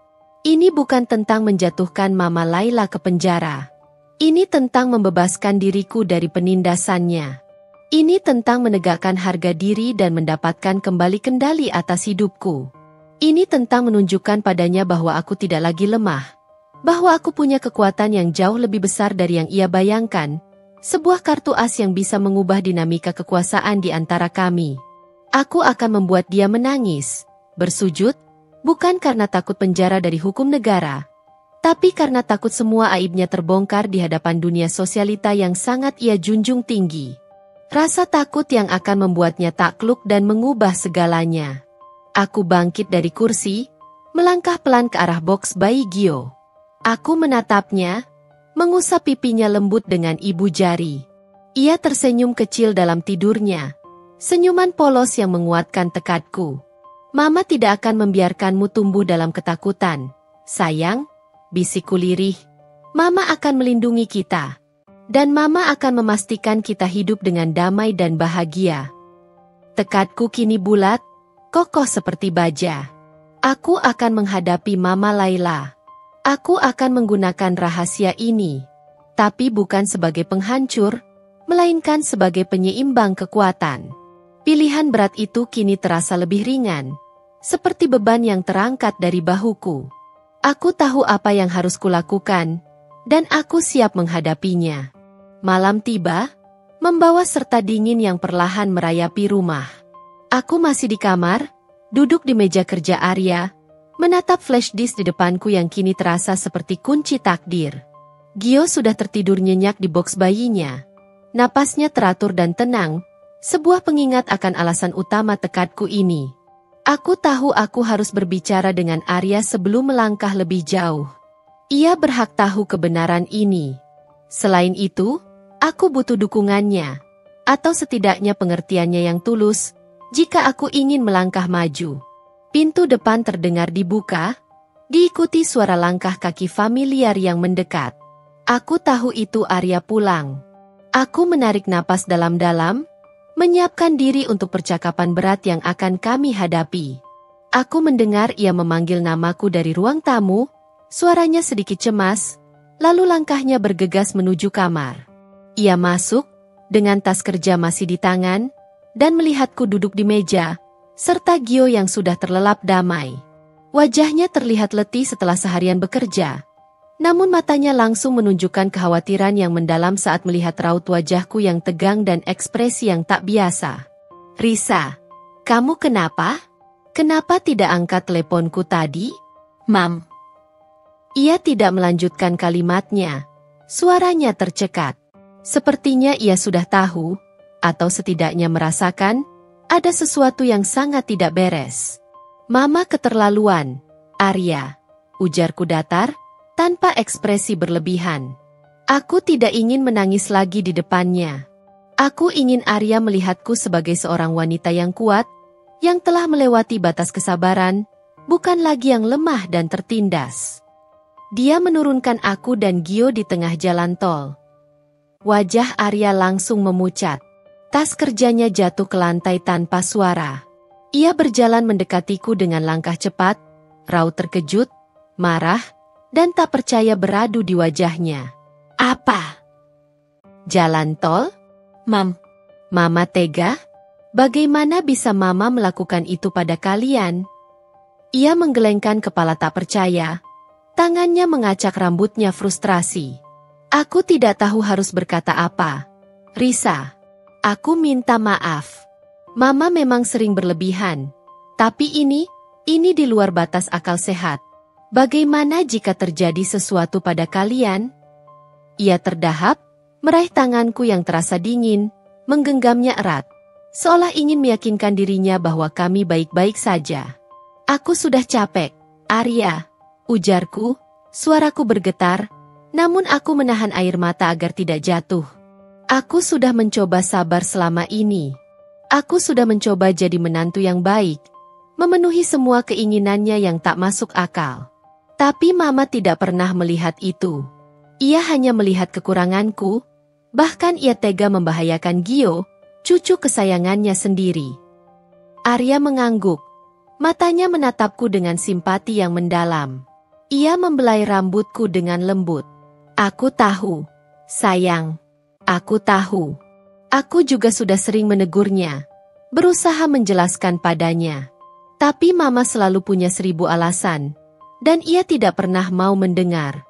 Ini bukan tentang menjatuhkan Mama Laila ke penjara. Ini tentang membebaskan diriku dari penindasannya. Ini tentang menegakkan harga diri dan mendapatkan kembali kendali atas hidupku. Ini tentang menunjukkan padanya bahwa aku tidak lagi lemah. Bahwa aku punya kekuatan yang jauh lebih besar dari yang ia bayangkan. Sebuah kartu as yang bisa mengubah dinamika kekuasaan di antara kami. Aku akan membuat dia menangis, bersujud, bukan karena takut penjara dari hukum negara, tapi karena takut semua aibnya terbongkar di hadapan dunia sosialita yang sangat ia junjung tinggi. Rasa takut yang akan membuatnya takluk dan mengubah segalanya. Aku bangkit dari kursi, melangkah pelan ke arah boks bayi Gio. Aku menatapnya, mengusap pipinya lembut dengan ibu jari. Ia tersenyum kecil dalam tidurnya. Senyuman polos yang menguatkan tekadku. Mama tidak akan membiarkanmu tumbuh dalam ketakutan. Sayang, bisikku lirih. Mama akan melindungi kita. Dan Mama akan memastikan kita hidup dengan damai dan bahagia. Tekadku kini bulat, kokoh seperti baja. Aku akan menghadapi Mama Laila. Aku akan menggunakan rahasia ini, tapi bukan sebagai penghancur, melainkan sebagai penyeimbang kekuatan. Pilihan berat itu kini terasa lebih ringan, seperti beban yang terangkat dari bahuku. Aku tahu apa yang harus kulakukan, dan aku siap menghadapinya. Malam tiba, membawa serta dingin yang perlahan merayapi rumah. Aku masih di kamar, duduk di meja kerja Arya, menatap flash disk di depanku yang kini terasa seperti kunci takdir. Gio sudah tertidur nyenyak di box bayinya. Napasnya teratur dan tenang, sebuah pengingat akan alasan utama tekadku ini. Aku tahu aku harus berbicara dengan Arya sebelum melangkah lebih jauh. Ia berhak tahu kebenaran ini. Selain itu, aku butuh dukungannya, atau setidaknya pengertiannya yang tulus, jika aku ingin melangkah maju. Pintu depan terdengar dibuka, diikuti suara langkah kaki familiar yang mendekat. Aku tahu itu Arya pulang. Aku menarik napas dalam-dalam, menyiapkan diri untuk percakapan berat yang akan kami hadapi. Aku mendengar ia memanggil namaku dari ruang tamu, suaranya sedikit cemas, lalu langkahnya bergegas menuju kamar. Ia masuk, dengan tas kerja masih di tangan, dan melihatku duduk di meja, serta Gio yang sudah terlelap damai. Wajahnya terlihat letih setelah seharian bekerja, namun matanya langsung menunjukkan kekhawatiran yang mendalam saat melihat raut wajahku yang tegang dan ekspresi yang tak biasa. "Risa, kamu kenapa? Kenapa tidak angkat teleponku tadi?" "Mam." Ia tidak melanjutkan kalimatnya. Suaranya tercekat. Sepertinya ia sudah tahu, atau setidaknya merasakan, ada sesuatu yang sangat tidak beres. "Mama keterlaluan, Arya," ujarku datar, tanpa ekspresi berlebihan. Aku tidak ingin menangis lagi di depannya. Aku ingin Arya melihatku sebagai seorang wanita yang kuat, yang telah melewati batas kesabaran, bukan lagi yang lemah dan tertindas. Dia menurunkan aku dan Gio di tengah jalan tol. Wajah Arya langsung memucat. Tas kerjanya jatuh ke lantai tanpa suara. Ia berjalan mendekatiku dengan langkah cepat, raut terkejut, marah, dan tak percaya beradu di wajahnya. "Apa? Jalan tol? Mam." Mama tega? Bagaimana bisa Mama melakukan itu pada kalian?" Ia menggelengkan kepala tak percaya. Tangannya mengacak rambutnya frustrasi. Aku tidak tahu harus berkata apa. "Risa, aku minta maaf. Mama memang sering berlebihan. Tapi ini di luar batas akal sehat. Bagaimana jika terjadi sesuatu pada kalian?" Ia terdahap, meraih tanganku yang terasa dingin, menggenggamnya erat, seolah ingin meyakinkan dirinya bahwa kami baik-baik saja. "Aku sudah capek, Arya," ujarku, suaraku bergetar, namun aku menahan air mata agar tidak jatuh. "Aku sudah mencoba sabar selama ini. Aku sudah mencoba jadi menantu yang baik, memenuhi semua keinginannya yang tak masuk akal. Tapi Mama tidak pernah melihat itu. Ia hanya melihat kekuranganku, bahkan ia tega membahayakan Gio, cucu kesayangannya sendiri." Arya mengangguk. Matanya menatapku dengan simpati yang mendalam. Ia membelai rambutku dengan lembut. "Aku tahu, sayang. Aku tahu. Aku juga sudah sering menegurnya, berusaha menjelaskan padanya. Tapi Mama selalu punya 1000 alasan, dan ia tidak pernah mau mendengar."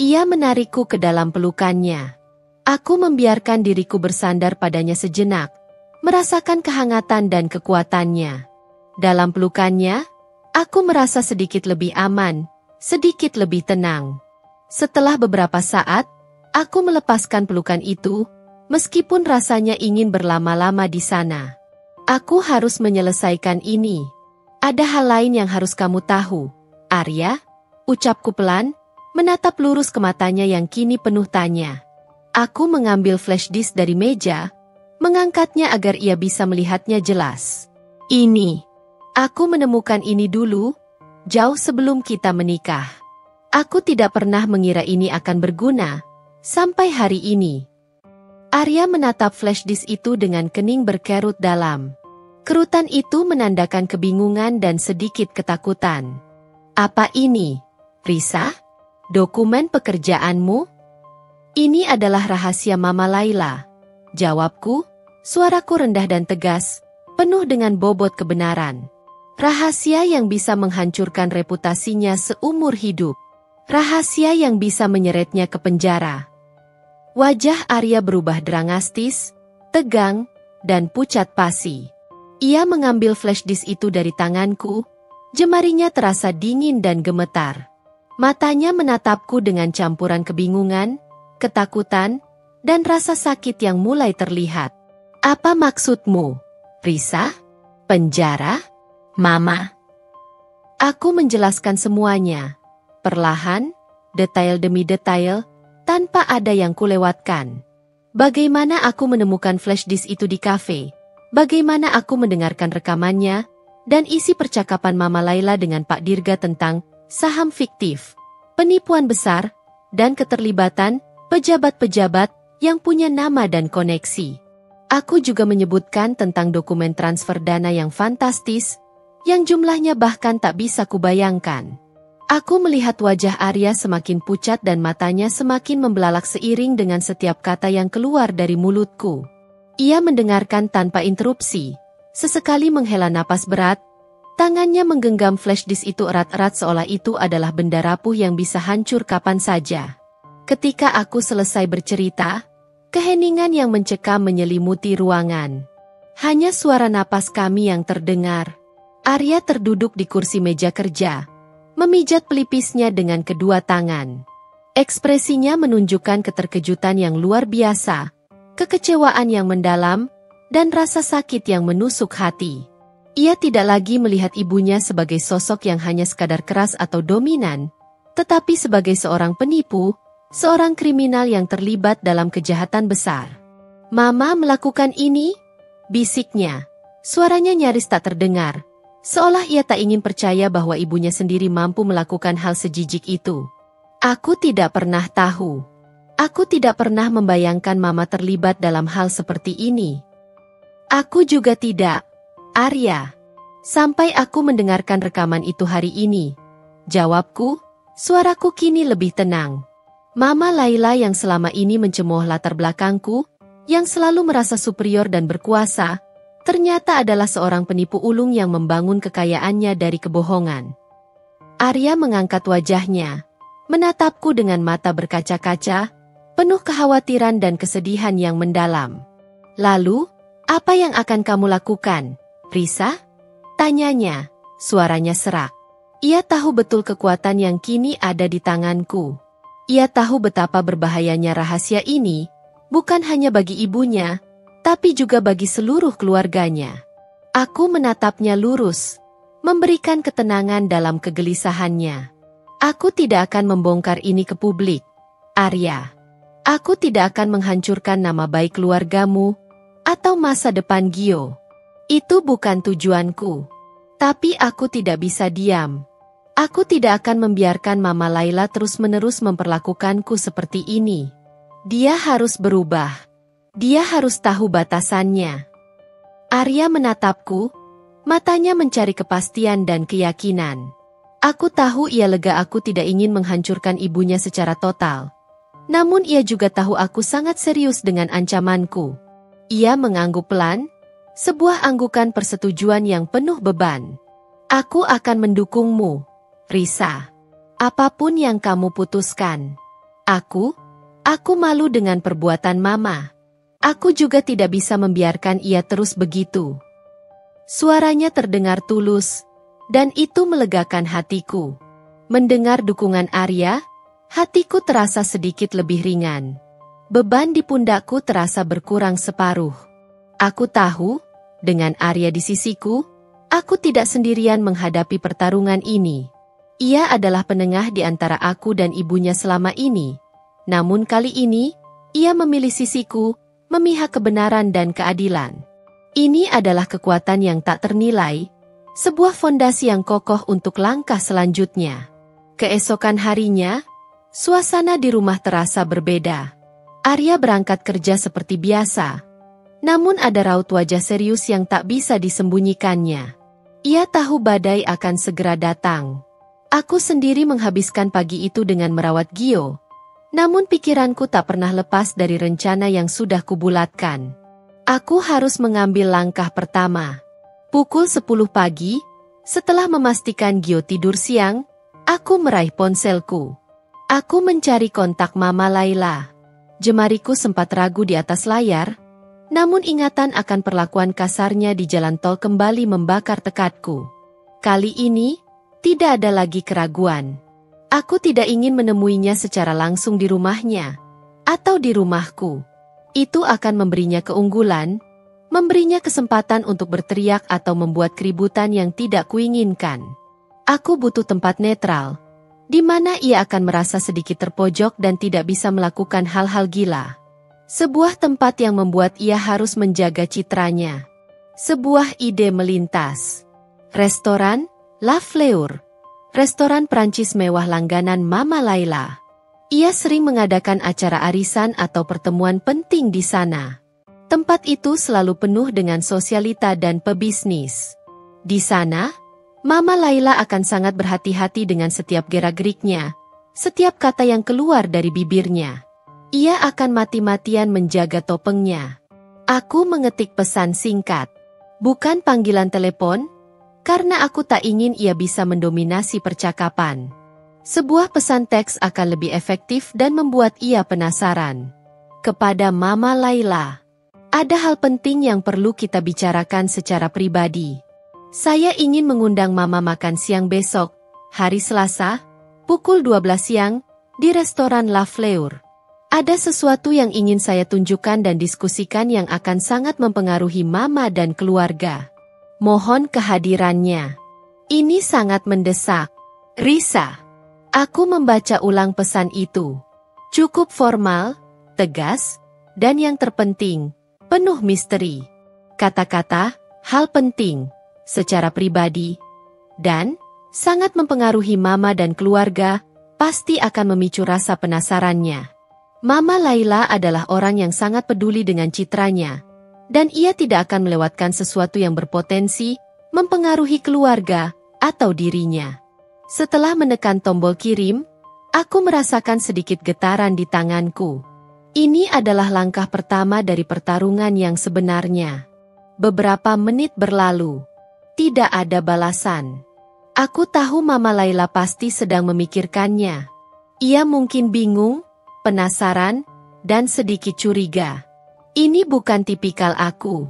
Ia menarikku ke dalam pelukannya. Aku membiarkan diriku bersandar padanya sejenak, merasakan kehangatan dan kekuatannya. Dalam pelukannya, aku merasa sedikit lebih aman, sedikit lebih tenang. Setelah beberapa saat, aku melepaskan pelukan itu, meskipun rasanya ingin berlama-lama di sana. "Aku harus menyelesaikan ini. Ada hal lain yang harus kamu tahu, Arya," ucapku pelan, menatap lurus ke matanya yang kini penuh tanya. Aku mengambil flash disk dari meja, mengangkatnya agar ia bisa melihatnya jelas. "Ini. Aku menemukan ini dulu, jauh sebelum kita menikah. Aku tidak pernah mengira ini akan berguna, sampai hari ini." Arya menatap flash disk itu dengan kening berkerut dalam. Kerutan itu menandakan kebingungan dan sedikit ketakutan. "Apa ini, Risa? Dokumen pekerjaanmu?" "Ini adalah rahasia Mama Laila," jawabku, suaraku rendah dan tegas, penuh dengan bobot kebenaran. Rahasia yang bisa menghancurkan reputasinya seumur hidup. Rahasia yang bisa menyeretnya ke penjara. Wajah Arya berubah drastis, tegang, dan pucat pasi. Ia mengambil flash disk itu dari tanganku, Jemarinya terasa dingin dan gemetar. Matanya menatapku dengan campuran kebingungan, ketakutan, dan rasa sakit yang mulai terlihat. Apa maksudmu, Risa? Penjara? Mama? Aku menjelaskan semuanya, perlahan, detail demi detail, tanpa ada yang kulewatkan. Bagaimana aku menemukan flash disk itu di kafe? Bagaimana aku mendengarkan rekamannya? Dan isi percakapan Mama Laila dengan Pak Dirga tentang saham fiktif, penipuan besar, dan keterlibatan pejabat-pejabat yang punya nama dan koneksi. Aku juga menyebutkan tentang dokumen transfer dana yang fantastis, yang jumlahnya bahkan tak bisa kubayangkan. Aku melihat wajah Arya semakin pucat dan matanya semakin membelalak seiring dengan setiap kata yang keluar dari mulutku. Ia mendengarkan tanpa interupsi. Sesekali menghela napas berat, tangannya menggenggam flash disk itu erat-erat seolah itu adalah benda rapuh yang bisa hancur kapan saja. Ketika aku selesai bercerita, keheningan yang mencekam menyelimuti ruangan. Hanya suara napas kami yang terdengar. Arya terduduk di kursi meja kerja, memijat pelipisnya dengan kedua tangan. Ekspresinya menunjukkan keterkejutan yang luar biasa, kekecewaan yang mendalam, dan rasa sakit yang menusuk hati. Ia tidak lagi melihat ibunya sebagai sosok yang hanya sekadar keras atau dominan, tetapi sebagai seorang penipu, seorang kriminal yang terlibat dalam kejahatan besar. "Mama melakukan ini?" bisiknya. Suaranya nyaris tak terdengar, seolah ia tak ingin percaya bahwa ibunya sendiri mampu melakukan hal sejijik itu. Aku tidak pernah tahu. Aku tidak pernah membayangkan Mama terlibat dalam hal seperti ini. Aku juga tidak, Arya. Sampai aku mendengarkan rekaman itu hari ini. Jawabku, suaraku kini lebih tenang. Mama Laila yang selama ini mencemooh latar belakangku, yang selalu merasa superior dan berkuasa, ternyata adalah seorang penipu ulung yang membangun kekayaannya dari kebohongan. Arya mengangkat wajahnya, menatapku dengan mata berkaca-kaca, penuh kekhawatiran dan kesedihan yang mendalam. "Lalu, apa yang akan kamu lakukan, Risa?" tanyanya, suaranya serak. Ia tahu betul kekuatan yang kini ada di tanganku. Ia tahu betapa berbahayanya rahasia ini, bukan hanya bagi ibunya, tapi juga bagi seluruh keluarganya. Aku menatapnya lurus, memberikan ketenangan dalam kegelisahannya. Aku tidak akan membongkar ini ke publik, Arya. Aku tidak akan menghancurkan nama baik keluargamu, atau masa depan Gio. Itu bukan tujuanku. Tapi aku tidak bisa diam. Aku tidak akan membiarkan Mama Laila terus-menerus memperlakukanku seperti ini. Dia harus berubah. Dia harus tahu batasannya. Arya menatapku, matanya mencari kepastian dan keyakinan. Aku tahu ia lega aku tidak ingin menghancurkan ibunya secara total. Namun ia juga tahu aku sangat serius dengan ancamanku. Ia mengangguk pelan, sebuah anggukan persetujuan yang penuh beban. "Aku akan mendukungmu, Risa. Apapun yang kamu putuskan. Aku malu dengan perbuatan Mama. Aku juga tidak bisa membiarkan ia terus begitu." Suaranya terdengar tulus, dan itu melegakan hatiku. Mendengar dukungan Arya, hatiku terasa sedikit lebih ringan. Beban di pundakku terasa berkurang separuh. Aku tahu, dengan Arya di sisiku, aku tidak sendirian menghadapi pertarungan ini. Ia adalah penengah di antara aku dan ibunya selama ini. Namun kali ini, ia memilih sisiku, memihak kebenaran dan keadilan. Ini adalah kekuatan yang tak ternilai, sebuah fondasi yang kokoh untuk langkah selanjutnya. Keesokan harinya, suasana di rumah terasa berbeda. Arya berangkat kerja seperti biasa. Namun ada raut wajah serius yang tak bisa disembunyikannya. Ia tahu badai akan segera datang. Aku sendiri menghabiskan pagi itu dengan merawat Gio. Namun pikiranku tak pernah lepas dari rencana yang sudah kubulatkan. Aku harus mengambil langkah pertama. Pukul 10 pagi, setelah memastikan Gio tidur siang, aku meraih ponselku. Aku mencari kontak Mama Laila. Jemariku sempat ragu di atas layar, namun ingatan akan perlakuan kasarnya di jalan tol kembali membakar tekadku. Kali ini, Tidak ada lagi keraguan. Aku tidak ingin menemuinya secara langsung di rumahnya, atau di rumahku. Itu akan memberinya keunggulan, memberinya kesempatan untuk berteriak atau membuat keributan yang tidak kuinginkan. Aku butuh tempat netral, di mana ia akan merasa sedikit terpojok dan tidak bisa melakukan hal-hal gila. Sebuah tempat yang membuat ia harus menjaga citranya. Sebuah ide melintas. Restoran La Fleur. Restoran Prancis mewah langganan Mama Layla. Ia sering mengadakan acara arisan atau pertemuan penting di sana. Tempat itu selalu penuh dengan sosialita dan pebisnis. Di sana, Mama Layla akan sangat berhati-hati dengan setiap gerak-geriknya, setiap kata yang keluar dari bibirnya. Ia akan mati-matian menjaga topengnya. Aku mengetik pesan singkat, bukan panggilan telepon, karena aku tak ingin ia bisa mendominasi percakapan. Sebuah pesan teks akan lebih efektif dan membuat ia penasaran. Kepada Mama Layla, ada hal penting yang perlu kita bicarakan secara pribadi. Saya ingin mengundang Mama makan siang besok, hari Selasa, pukul 12 siang, di restoran La Fleur. Ada sesuatu yang ingin saya tunjukkan dan diskusikan yang akan sangat mempengaruhi Mama dan keluarga. Mohon kehadirannya. Ini sangat mendesak. Risa. Aku membaca ulang pesan itu. Cukup formal, tegas, dan yang terpenting, penuh misteri. Kata-kata, hal penting, secara pribadi, dan sangat mempengaruhi Mama dan keluarga, pasti akan memicu rasa penasarannya. Mama Layla adalah orang yang sangat peduli dengan citranya, dan ia tidak akan melewatkan sesuatu yang berpotensi mempengaruhi keluarga atau dirinya. Setelah menekan tombol kirim, aku merasakan sedikit getaran di tanganku. Ini adalah langkah pertama dari pertarungan yang sebenarnya. Beberapa menit berlalu. Tidak ada balasan. Aku tahu Mama Layla pasti sedang memikirkannya. Ia mungkin bingung, penasaran, dan sedikit curiga. Ini bukan tipikal aku.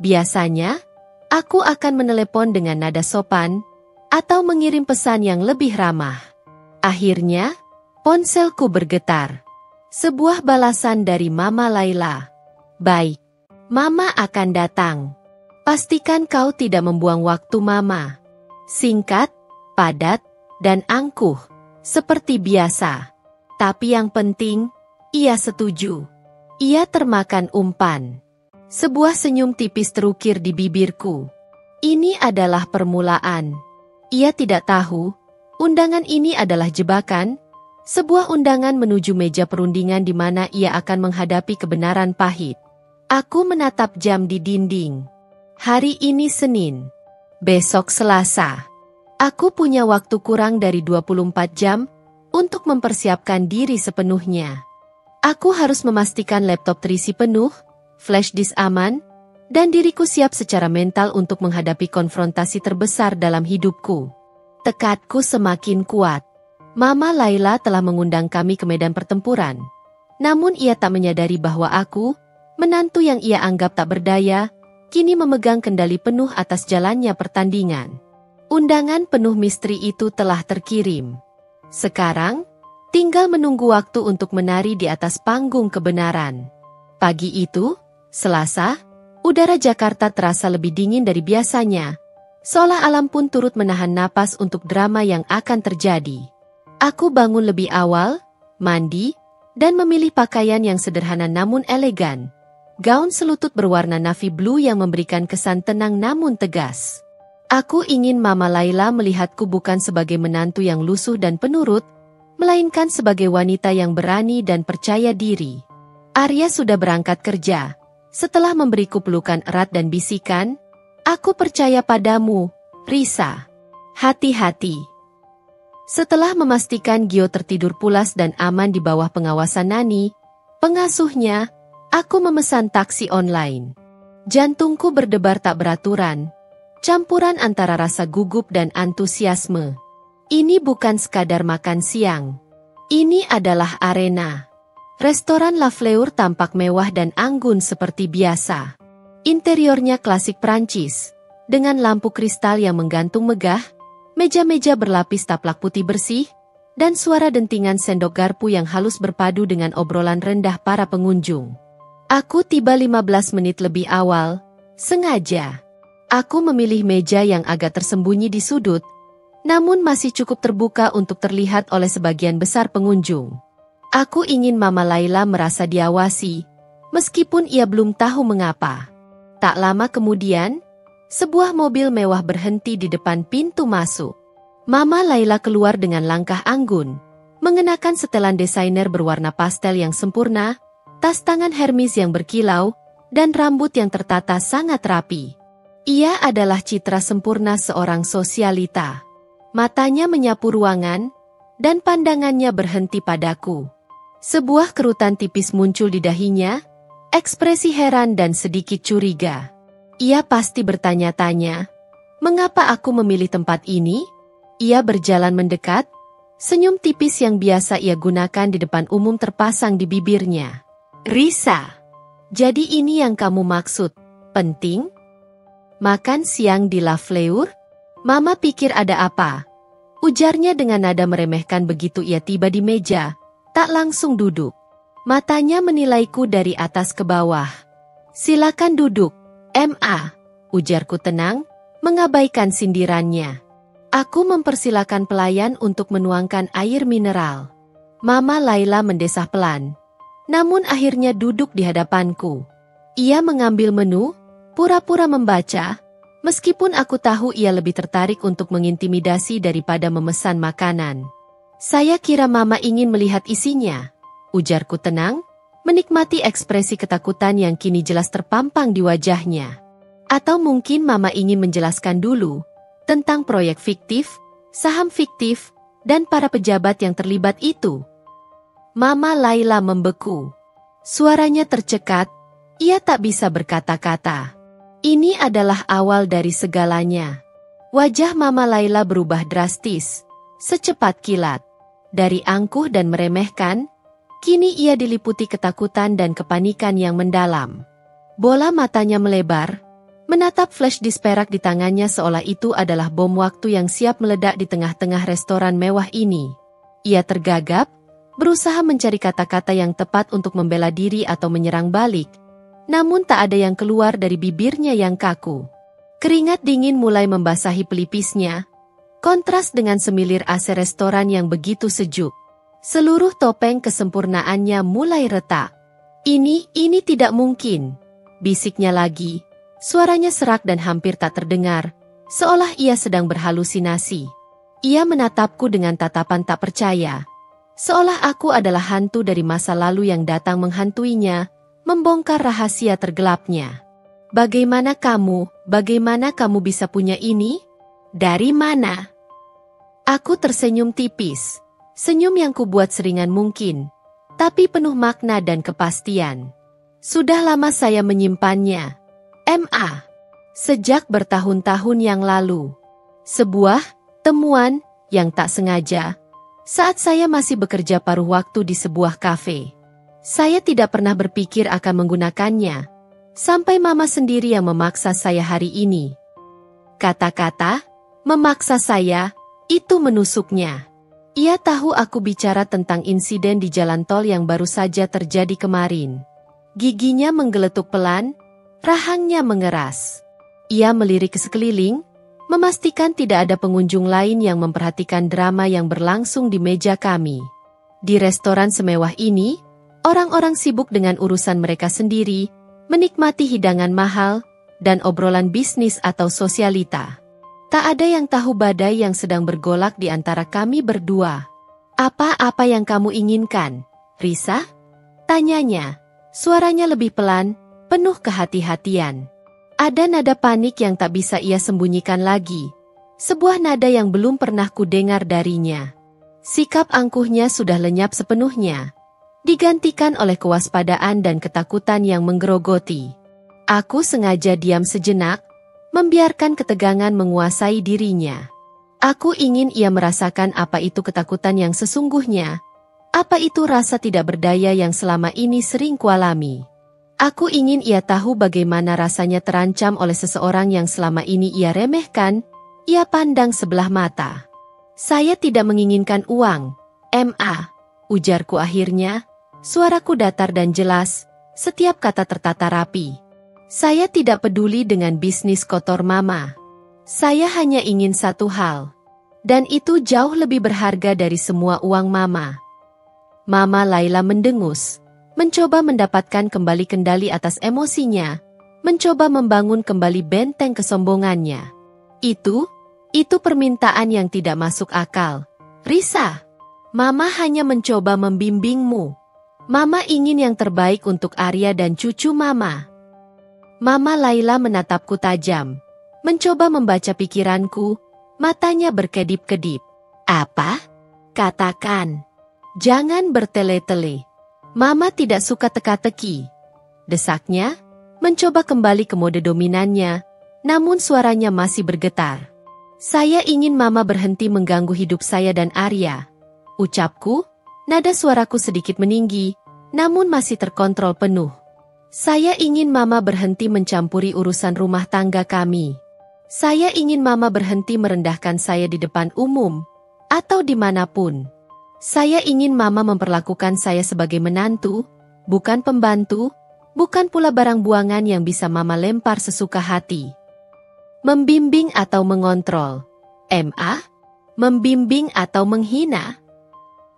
Biasanya, aku akan menelepon dengan nada sopan, atau mengirim pesan yang lebih ramah. Akhirnya, ponselku bergetar. Sebuah balasan dari Mama Layla. Baik, Mama akan datang. Pastikan kau tidak membuang waktu Mama. Singkat, padat, dan angkuh, seperti biasa. Tapi yang penting, ia setuju. Ia termakan umpan. Sebuah senyum tipis terukir di bibirku. Ini adalah permulaan. Ia tidak tahu, undangan ini adalah jebakan, sebuah undangan menuju meja perundingan di mana ia akan menghadapi kebenaran pahit. Aku menatap jam di dinding. Hari ini Senin. Besok Selasa. Aku punya waktu kurang dari 24 jam untuk mempersiapkan diri sepenuhnya. Aku harus memastikan laptop terisi penuh, flash disk aman, dan diriku siap secara mental untuk menghadapi konfrontasi terbesar dalam hidupku. Tekadku semakin kuat. Mama Layla telah mengundang kami ke medan pertempuran. Namun ia tak menyadari bahwa aku, menantu yang ia anggap tak berdaya, kini memegang kendali penuh atas jalannya pertandingan. Undangan penuh misteri itu telah terkirim. Sekarang, tinggal menunggu waktu untuk menari di atas panggung kebenaran. Pagi itu, Selasa, udara Jakarta terasa lebih dingin dari biasanya, seolah alam pun turut menahan napas untuk drama yang akan terjadi. Aku bangun lebih awal, mandi, dan memilih pakaian yang sederhana namun elegan. Gaun selutut berwarna navy blue yang memberikan kesan tenang namun tegas. Aku ingin Mama Layla melihatku bukan sebagai menantu yang lusuh dan penurut, melainkan sebagai wanita yang berani dan percaya diri. Arya sudah berangkat kerja. Setelah memberiku pelukan erat dan bisikan, "Aku percaya padamu, Risa. Hati-hati." Setelah memastikan Gio tertidur pulas dan aman di bawah pengawasan Nani, pengasuhnya, aku memesan taksi online. Jantungku berdebar tak beraturan, campuran antara rasa gugup dan antusiasme. Ini bukan sekadar makan siang. Ini adalah arena. Restoran La Fleur tampak mewah dan anggun seperti biasa. Interiornya klasik Prancis, dengan lampu kristal yang menggantung megah, Meja-meja berlapis taplak putih bersih, dan suara dentingan sendok garpu yang halus berpadu dengan obrolan rendah para pengunjung. Aku tiba 15 menit lebih awal, sengaja. Aku memilih meja yang agak tersembunyi di sudut, namun masih cukup terbuka untuk terlihat oleh sebagian besar pengunjung. Aku ingin Mama Laila merasa diawasi, meskipun ia belum tahu mengapa. Tak lama kemudian, sebuah mobil mewah berhenti di depan pintu masuk. Mama Laila keluar dengan langkah anggun, mengenakan setelan desainer berwarna pastel yang sempurna, tas tangan Hermes yang berkilau, dan rambut yang tertata sangat rapi. Ia adalah citra sempurna seorang sosialita. Matanya menyapu ruangan, dan pandangannya berhenti padaku. Sebuah kerutan tipis muncul di dahinya, ekspresi heran dan sedikit curiga. Ia pasti bertanya-tanya, mengapa aku memilih tempat ini? Ia berjalan mendekat, senyum tipis yang biasa ia gunakan di depan umum terpasang di bibirnya. Risa, jadi ini yang kamu maksud, penting? Makan siang di La Fleur? Mama pikir ada apa? Ujarnya dengan nada meremehkan begitu ia tiba di meja, tak langsung duduk. Matanya menilaiku dari atas ke bawah. Silakan duduk, Ma, ujarku tenang, mengabaikan sindirannya. Aku mempersilakan pelayan untuk menuangkan air mineral. Mama Laila mendesah pelan, namun akhirnya duduk di hadapanku. Ia mengambil menu, pura-pura membaca, meskipun aku tahu ia lebih tertarik untuk mengintimidasi daripada memesan makanan. Saya kira Mama ingin melihat isinya, ujarku tenang, menikmati ekspresi ketakutan yang kini jelas terpampang di wajahnya. Atau mungkin Mama ingin menjelaskan dulu tentang proyek fiktif, saham fiktif, dan para pejabat yang terlibat itu. Mama Laila membeku. Suaranya tercekat, ia tak bisa berkata-kata. Ini adalah awal dari segalanya. Wajah Mama Laila berubah drastis, secepat kilat. Dari angkuh dan meremehkan, kini ia diliputi ketakutan dan kepanikan yang mendalam. Bola matanya melebar, menatap flash disk perak di tangannya seolah itu adalah bom waktu yang siap meledak di tengah-tengah restoran mewah ini. Ia tergagap, berusaha mencari kata-kata yang tepat untuk membela diri atau menyerang balik, namun tak ada yang keluar dari bibirnya yang kaku. Keringat dingin mulai membasahi pelipisnya, kontras dengan semilir AC restoran yang begitu sejuk. Seluruh topeng kesempurnaannya mulai retak. Ini tidak mungkin, bisiknya lagi. Suaranya serak dan hampir tak terdengar, seolah ia sedang berhalusinasi. Ia menatapku dengan tatapan tak percaya, seolah aku adalah hantu dari masa lalu yang datang menghantuinya, membongkar rahasia tergelapnya. Bagaimana kamu bisa punya ini? Dari mana? Aku tersenyum tipis, senyum yang kubuat seringan mungkin, tapi penuh makna dan kepastian. Sudah lama saya menyimpannya, Ma. Sejak bertahun-tahun yang lalu. Sebuah temuan yang tak sengaja, saat saya masih bekerja paruh waktu di sebuah kafe. Saya tidak pernah berpikir akan menggunakannya, sampai Mama sendiri yang memaksa saya hari ini. Kata-kata, memaksa saya, itu menusuknya. Ia tahu aku bicara tentang insiden di jalan tol yang baru saja terjadi kemarin. Giginya menggeletuk pelan, rahangnya mengeras. Ia melirik ke sekeliling, memastikan tidak ada pengunjung lain yang memperhatikan drama yang berlangsung di meja kami. Di restoran semewah ini, orang-orang sibuk dengan urusan mereka sendiri, menikmati hidangan mahal, dan obrolan bisnis atau sosialita. Tak ada yang tahu badai yang sedang bergolak di antara kami berdua. Apa yang kamu inginkan, Risa? Tanyanya, suaranya lebih pelan, penuh kehati-hatian. Ada nada panik yang tak bisa ia sembunyikan lagi. Sebuah nada yang belum pernah kudengar darinya. Sikap angkuhnya sudah lenyap sepenuhnya, digantikan oleh kewaspadaan dan ketakutan yang menggerogoti. Aku sengaja diam sejenak, membiarkan ketegangan menguasai dirinya. Aku ingin ia merasakan apa itu ketakutan yang sesungguhnya, apa itu rasa tidak berdaya yang selama ini sering kualami. Aku ingin ia tahu bagaimana rasanya terancam oleh seseorang yang selama ini ia remehkan, Ia pandang sebelah mata. Saya tidak menginginkan uang, Ma, ujarku akhirnya. Suaraku datar dan jelas, setiap kata tertata rapi. Saya tidak peduli dengan bisnis kotor Mama. Saya hanya ingin satu hal. Dan itu jauh lebih berharga dari semua uang Mama. Mama Laila mendengus, mencoba mendapatkan kembali kendali atas emosinya, mencoba membangun kembali benteng kesombongannya. Itu permintaan yang tidak masuk akal. Risa, Mama hanya mencoba membimbingmu. Mama ingin yang terbaik untuk Arya dan cucu Mama. Mama Laila menatapku tajam, mencoba membaca pikiranku, matanya berkedip-kedip. Apa? Katakan. Jangan bertele-tele. Mama tidak suka teka-teki. Desaknya, mencoba kembali ke mode dominannya, namun suaranya masih bergetar. Saya ingin Mama berhenti mengganggu hidup saya dan Arya. Ucapku, nada suaraku sedikit meninggi, namun masih terkontrol penuh. Saya ingin Mama berhenti mencampuri urusan rumah tangga kami. Saya ingin Mama berhenti merendahkan saya di depan umum, atau dimanapun. Saya ingin Mama memperlakukan saya sebagai menantu, bukan pembantu, bukan pula barang buangan yang bisa Mama lempar sesuka hati. Membimbing atau mengontrol? Ma? Membimbing atau menghina?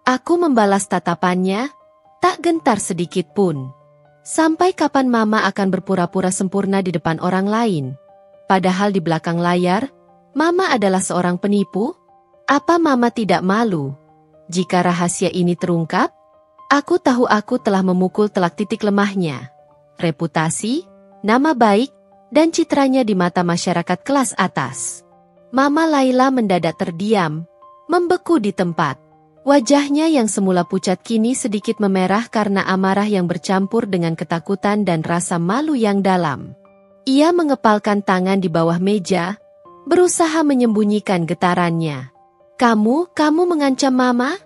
Aku membalas tatapannya, tak gentar sedikit pun. Sampai kapan Mama akan berpura-pura sempurna di depan orang lain? Padahal di belakang layar, Mama adalah seorang penipu? Apa Mama tidak malu? Jika rahasia ini terungkap, aku tahu aku telah memukul telak titik lemahnya. Reputasi, nama baik, dan citranya di mata masyarakat kelas atas. Mama Laila mendadak terdiam, membeku di tempat. Wajahnya yang semula pucat kini sedikit memerah karena amarah yang bercampur dengan ketakutan dan rasa malu yang dalam. Ia mengepalkan tangan di bawah meja, berusaha menyembunyikan getarannya. Kamu mengancam Mama?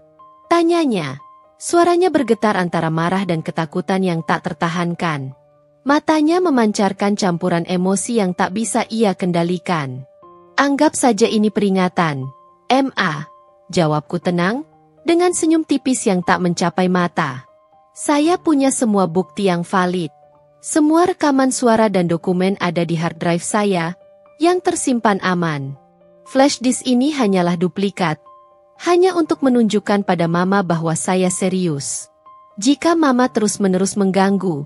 Tanyanya. Suaranya bergetar antara marah dan ketakutan yang tak tertahankan. Matanya memancarkan campuran emosi yang tak bisa ia kendalikan. Anggap saja ini peringatan. Ma, jawabku tenang, dengan senyum tipis yang tak mencapai mata. Saya punya semua bukti yang valid. Semua rekaman suara dan dokumen ada di hard drive saya, yang tersimpan aman. Flash disk ini hanyalah duplikat, hanya untuk menunjukkan pada Mama bahwa saya serius. Jika Mama terus-menerus mengganggu,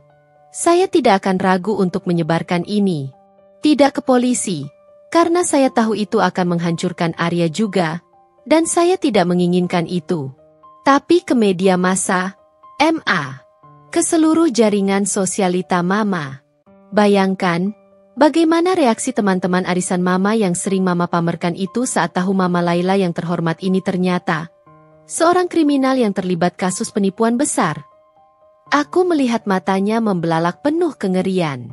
saya tidak akan ragu untuk menyebarkan ini. Tidak ke polisi, karena saya tahu itu akan menghancurkan Arya juga, dan saya tidak menginginkan itu. Tapi ke media massa, Ma, ke seluruh jaringan sosialita Mama. Bayangkan, bagaimana reaksi teman-teman arisan Mama yang sering Mama pamerkan itu saat tahu Mama Laila yang terhormat ini ternyata seorang kriminal yang terlibat kasus penipuan besar. Aku melihat matanya membelalak penuh kengerian.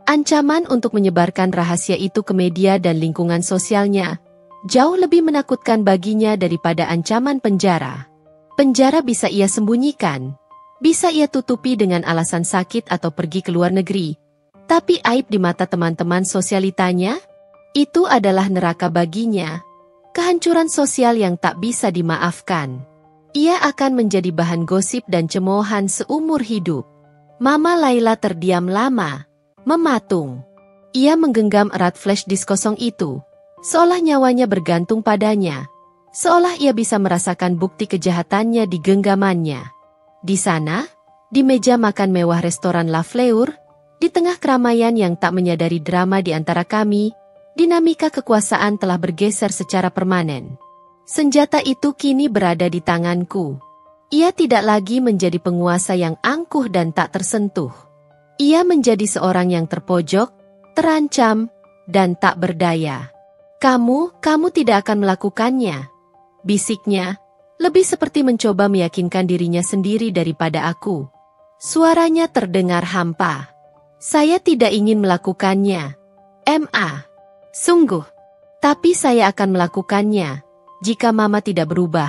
Ancaman untuk menyebarkan rahasia itu ke media dan lingkungan sosialnya jauh lebih menakutkan baginya daripada ancaman penjara. Penjara bisa ia sembunyikan, bisa ia tutupi dengan alasan sakit atau pergi ke luar negeri. Tapi aib di mata teman-teman sosialitanya, itu adalah neraka baginya, kehancuran sosial yang tak bisa dimaafkan. Ia akan menjadi bahan gosip dan cemoohan seumur hidup. Mama Laila terdiam lama, mematung. Ia menggenggam erat flash disk kosong itu, seolah nyawanya bergantung padanya, seolah ia bisa merasakan bukti kejahatannya di genggamannya. Di sana, di meja makan mewah restoran La Fleur, di tengah keramaian yang tak menyadari drama di antara kami, dinamika kekuasaan telah bergeser secara permanen. Senjata itu kini berada di tanganku. Ia tidak lagi menjadi penguasa yang angkuh dan tak tersentuh. Ia menjadi seorang yang terpojok, terancam, dan tak berdaya. Kamu tidak akan melakukannya. Bisiknya, lebih seperti mencoba meyakinkan dirinya sendiri daripada aku. Suaranya terdengar hampa. Saya tidak ingin melakukannya. Ma, sungguh. Tapi saya akan melakukannya, jika Mama tidak berubah.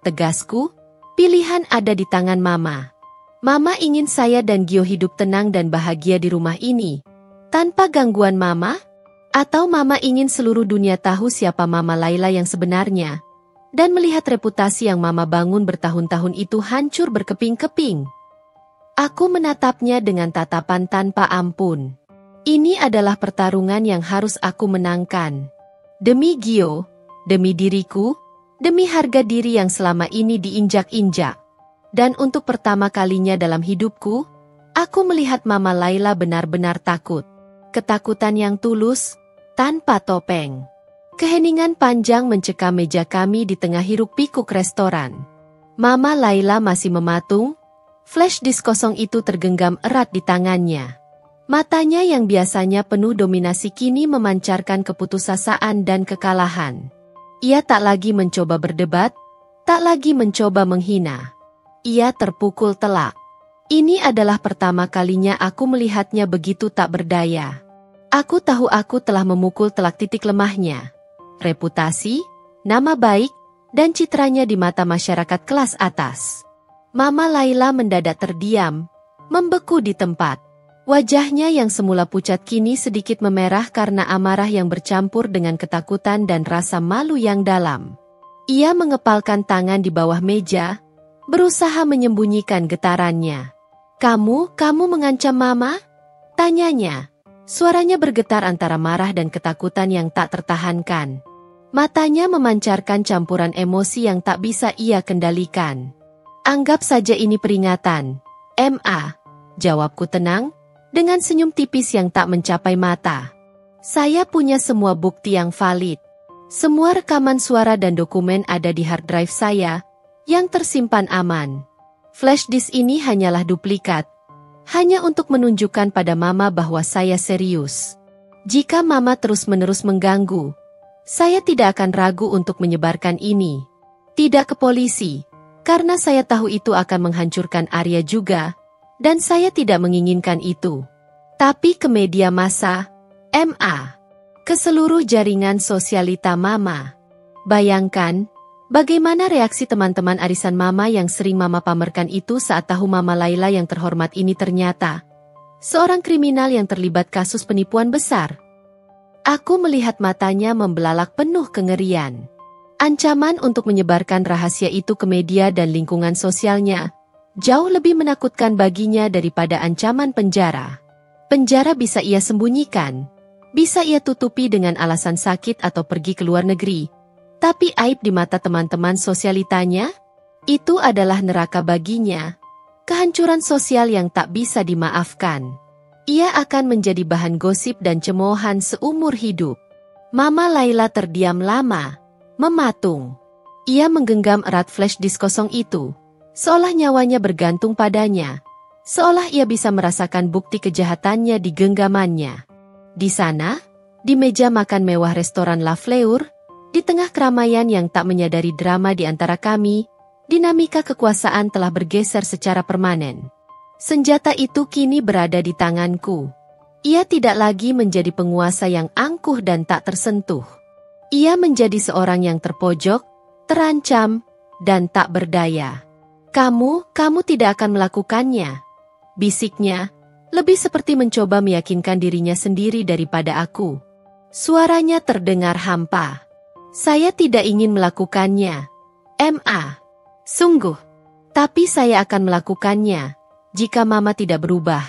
Tegasku, pilihan ada di tangan Mama. Mama ingin saya dan Gio hidup tenang dan bahagia di rumah ini. Tanpa gangguan Mama, Atau Mama ingin seluruh dunia tahu siapa Mama Laila yang sebenarnya, dan melihat reputasi yang Mama bangun bertahun-tahun itu hancur berkeping-keping. Aku menatapnya dengan tatapan tanpa ampun. Ini adalah pertarungan yang harus aku menangkan. Demi Gio, demi diriku, demi harga diri yang selama ini diinjak-injak. Dan untuk pertama kalinya dalam hidupku, aku melihat Mama Laila benar-benar takut. Ketakutan yang tulus, tanpa topeng. Keheningan panjang mencekam meja kami di tengah hiruk-pikuk restoran. Mama Laila masih mematung, flash disk kosong itu tergenggam erat di tangannya. Matanya yang biasanya penuh dominasi kini memancarkan keputusasaan dan kekalahan. Ia tak lagi mencoba berdebat, tak lagi mencoba menghina. Ia terpukul telak. Ini adalah pertama kalinya aku melihatnya begitu tak berdaya. Aku tahu aku telah memukul telak titik lemahnya. Reputasi, nama baik, dan citranya di mata masyarakat kelas atas. Mama Laila mendadak terdiam, membeku di tempat. Wajahnya yang semula pucat kini sedikit memerah karena amarah yang bercampur dengan ketakutan dan rasa malu yang dalam. Ia mengepalkan tangan di bawah meja, berusaha menyembunyikan getarannya. Kamu mengancam Mama? Tanyanya. Suaranya bergetar antara marah dan ketakutan yang tak tertahankan. Matanya memancarkan campuran emosi yang tak bisa ia kendalikan. Anggap saja ini peringatan. Ma, jawabku tenang, dengan senyum tipis yang tak mencapai mata. Saya punya semua bukti yang valid. Semua rekaman suara dan dokumen ada di hard drive saya, yang tersimpan aman. Flash disk ini hanyalah duplikat. Hanya untuk menunjukkan pada Mama bahwa saya serius. Jika Mama terus-menerus mengganggu, saya tidak akan ragu untuk menyebarkan ini. Tidak ke polisi, karena saya tahu itu akan menghancurkan Arya juga, dan saya tidak menginginkan itu. Tapi ke media massa, Ma, ke seluruh jaringan sosialita Mama. Bayangkan, bagaimana reaksi teman-teman arisan Mama yang sering Mama pamerkan itu saat tahu Mama Laila yang terhormat ini ternyata seorang kriminal yang terlibat kasus penipuan besar. Aku melihat matanya membelalak penuh kengerian. Ancaman untuk menyebarkan rahasia itu ke media dan lingkungan sosialnya jauh lebih menakutkan baginya daripada ancaman penjara. Penjara bisa ia sembunyikan, bisa ia tutupi dengan alasan sakit atau pergi ke luar negeri. Tapi aib di mata teman-teman sosialitanya, itu adalah neraka baginya. Kehancuran sosial yang tak bisa dimaafkan. Ia akan menjadi bahan gosip dan cemoohan seumur hidup. Mama Laila terdiam lama, mematung. Ia menggenggam erat flash disk kosong itu, seolah nyawanya bergantung padanya. Seolah ia bisa merasakan bukti kejahatannya di genggamannya. Di sana, di meja makan mewah restoran La Fleur, di tengah keramaian yang tak menyadari drama di antara kami, dinamika kekuasaan telah bergeser secara permanen. Senjata itu kini berada di tanganku. Ia tidak lagi menjadi penguasa yang angkuh dan tak tersentuh. Ia menjadi seorang yang terpojok, terancam, dan tak berdaya. Kamu tidak akan melakukannya. Bisiknya, lebih seperti mencoba meyakinkan dirinya sendiri daripada aku. Suaranya terdengar hampa. Saya tidak ingin melakukannya. Ma, sungguh. Tapi saya akan melakukannya. Jika Mama tidak berubah,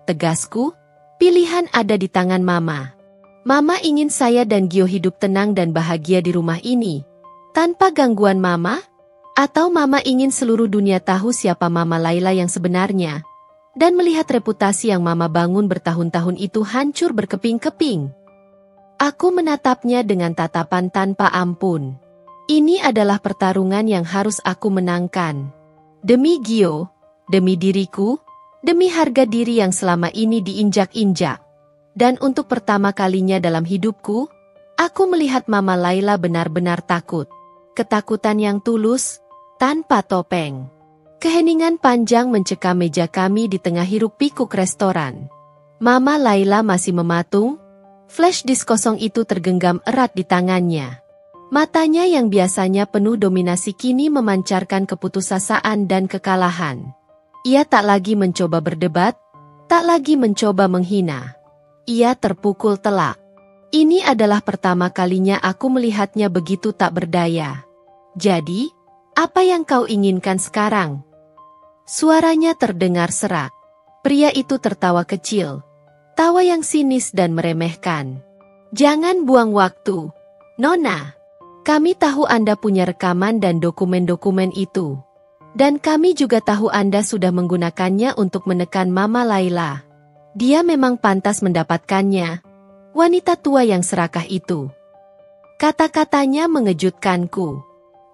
tegasku, pilihan ada di tangan Mama. Mama ingin saya dan Gio hidup tenang dan bahagia di rumah ini, tanpa gangguan Mama? Atau Mama ingin seluruh dunia tahu siapa Mama Laila yang sebenarnya, dan melihat reputasi yang Mama bangun bertahun-tahun itu hancur berkeping-keping? Aku menatapnya dengan tatapan tanpa ampun. Ini adalah pertarungan yang harus aku menangkan. Demi Gio, demi diriku, demi harga diri yang selama ini diinjak-injak. Dan untuk pertama kalinya dalam hidupku, aku melihat Mama Laila benar-benar takut. Ketakutan yang tulus, tanpa topeng. Keheningan panjang mencekam meja kami di tengah hiruk-pikuk restoran. Mama Laila masih mematung, flash disk kosong itu tergenggam erat di tangannya. Matanya yang biasanya penuh dominasi kini memancarkan keputusasaan dan kekalahan. Ia tak lagi mencoba berdebat, tak lagi mencoba menghina. Ia terpukul telak. Ini adalah pertama kalinya aku melihatnya begitu tak berdaya. Jadi, apa yang kau inginkan sekarang? Suaranya terdengar serak. Pria itu tertawa kecil. Tawa yang sinis dan meremehkan. Jangan buang waktu, Nona. Kami tahu Anda punya rekaman dan dokumen-dokumen itu. Dan kami juga tahu Anda sudah menggunakannya untuk menekan Mama Laila. Dia memang pantas mendapatkannya. Wanita tua yang serakah itu. Kata-katanya mengejutkanku.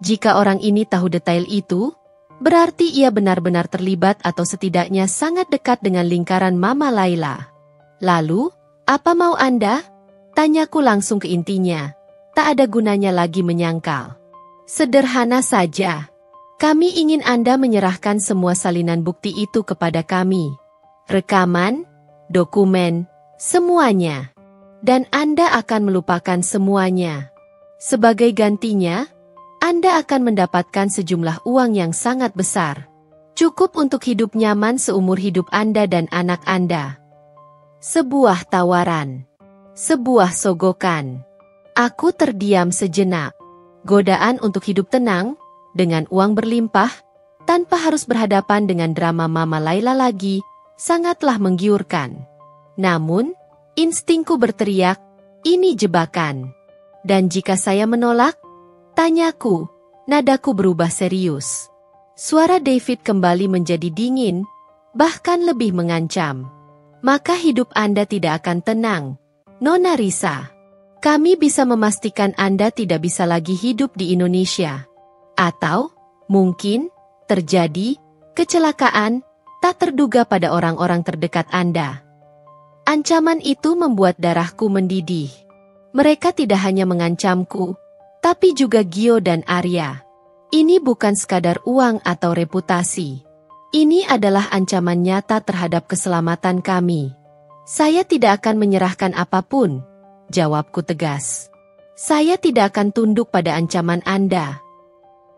Jika orang ini tahu detail itu, berarti ia benar-benar terlibat atau setidaknya sangat dekat dengan lingkaran Mama Laila. Lalu, apa mau Anda? Tanyaku langsung ke intinya. Tak ada gunanya lagi menyangkal. Sederhana saja. Kami ingin Anda menyerahkan semua salinan bukti itu kepada kami. Rekaman, dokumen, semuanya. Dan Anda akan melupakan semuanya. Sebagai gantinya, Anda akan mendapatkan sejumlah uang yang sangat besar. Cukup untuk hidup nyaman seumur hidup Anda dan anak Anda. Sebuah tawaran. Sebuah sogokan. Aku terdiam sejenak. Godaan untuk hidup tenang, dengan uang berlimpah, tanpa harus berhadapan dengan drama Mama Laila lagi, sangatlah menggiurkan. Namun, instingku berteriak, ini jebakan. Dan jika saya menolak? Tanyaku, nadaku berubah serius. Suara David kembali menjadi dingin, bahkan lebih mengancam. Maka hidup Anda tidak akan tenang, Nona Risa. Kami bisa memastikan Anda tidak bisa lagi hidup di Indonesia. Atau, mungkin, terjadi kecelakaan tak terduga pada orang-orang terdekat Anda. Ancaman itu membuat darahku mendidih. Mereka tidak hanya mengancamku, tapi juga Gio dan Arya. Ini bukan sekadar uang atau reputasi. Ini adalah ancaman nyata terhadap keselamatan kami. Saya tidak akan menyerahkan apapun, jawabku tegas. Saya tidak akan tunduk pada ancaman Anda.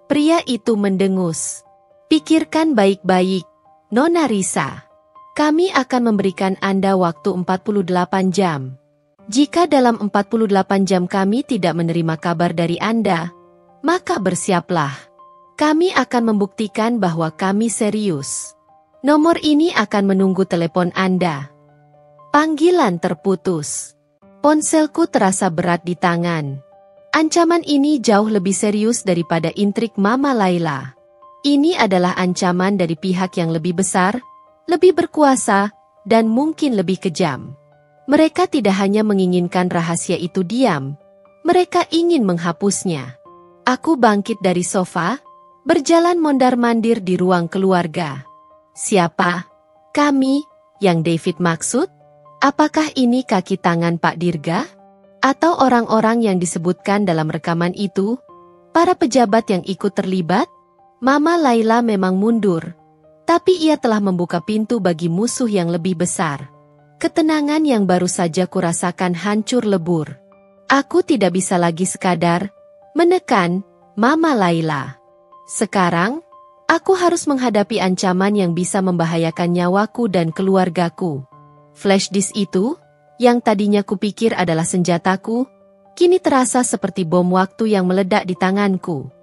Pria itu mendengus. Pikirkan baik-baik, Nona Risa. Kami akan memberikan Anda waktu 48 jam. Jika dalam 48 jam kami tidak menerima kabar dari Anda, maka bersiaplah. Kami akan membuktikan bahwa kami serius. Nomor ini akan menunggu telepon Anda. Panggilan terputus. Ponselku terasa berat di tangan. Ancaman ini jauh lebih serius daripada intrik Mama Laila. Ini adalah ancaman dari pihak yang lebih besar, lebih berkuasa, dan mungkin lebih kejam. Mereka tidak hanya menginginkan rahasia itu diam, mereka ingin menghapusnya. Aku bangkit dari sofa, berjalan mondar-mandir di ruang keluarga. Siapa? Kami, yang David maksud? Apakah ini kaki tangan Pak Dirga? Atau orang-orang yang disebutkan dalam rekaman itu? Para pejabat yang ikut terlibat? Mama Laila memang mundur, tapi ia telah membuka pintu bagi musuh yang lebih besar. Ketenangan yang baru saja kurasakan hancur lebur. Aku tidak bisa lagi sekadar menekan Mama Laila. Sekarang, aku harus menghadapi ancaman yang bisa membahayakan nyawaku dan keluargaku. Flash disk itu, yang tadinya kupikir adalah senjataku, kini terasa seperti bom waktu yang meledak di tanganku.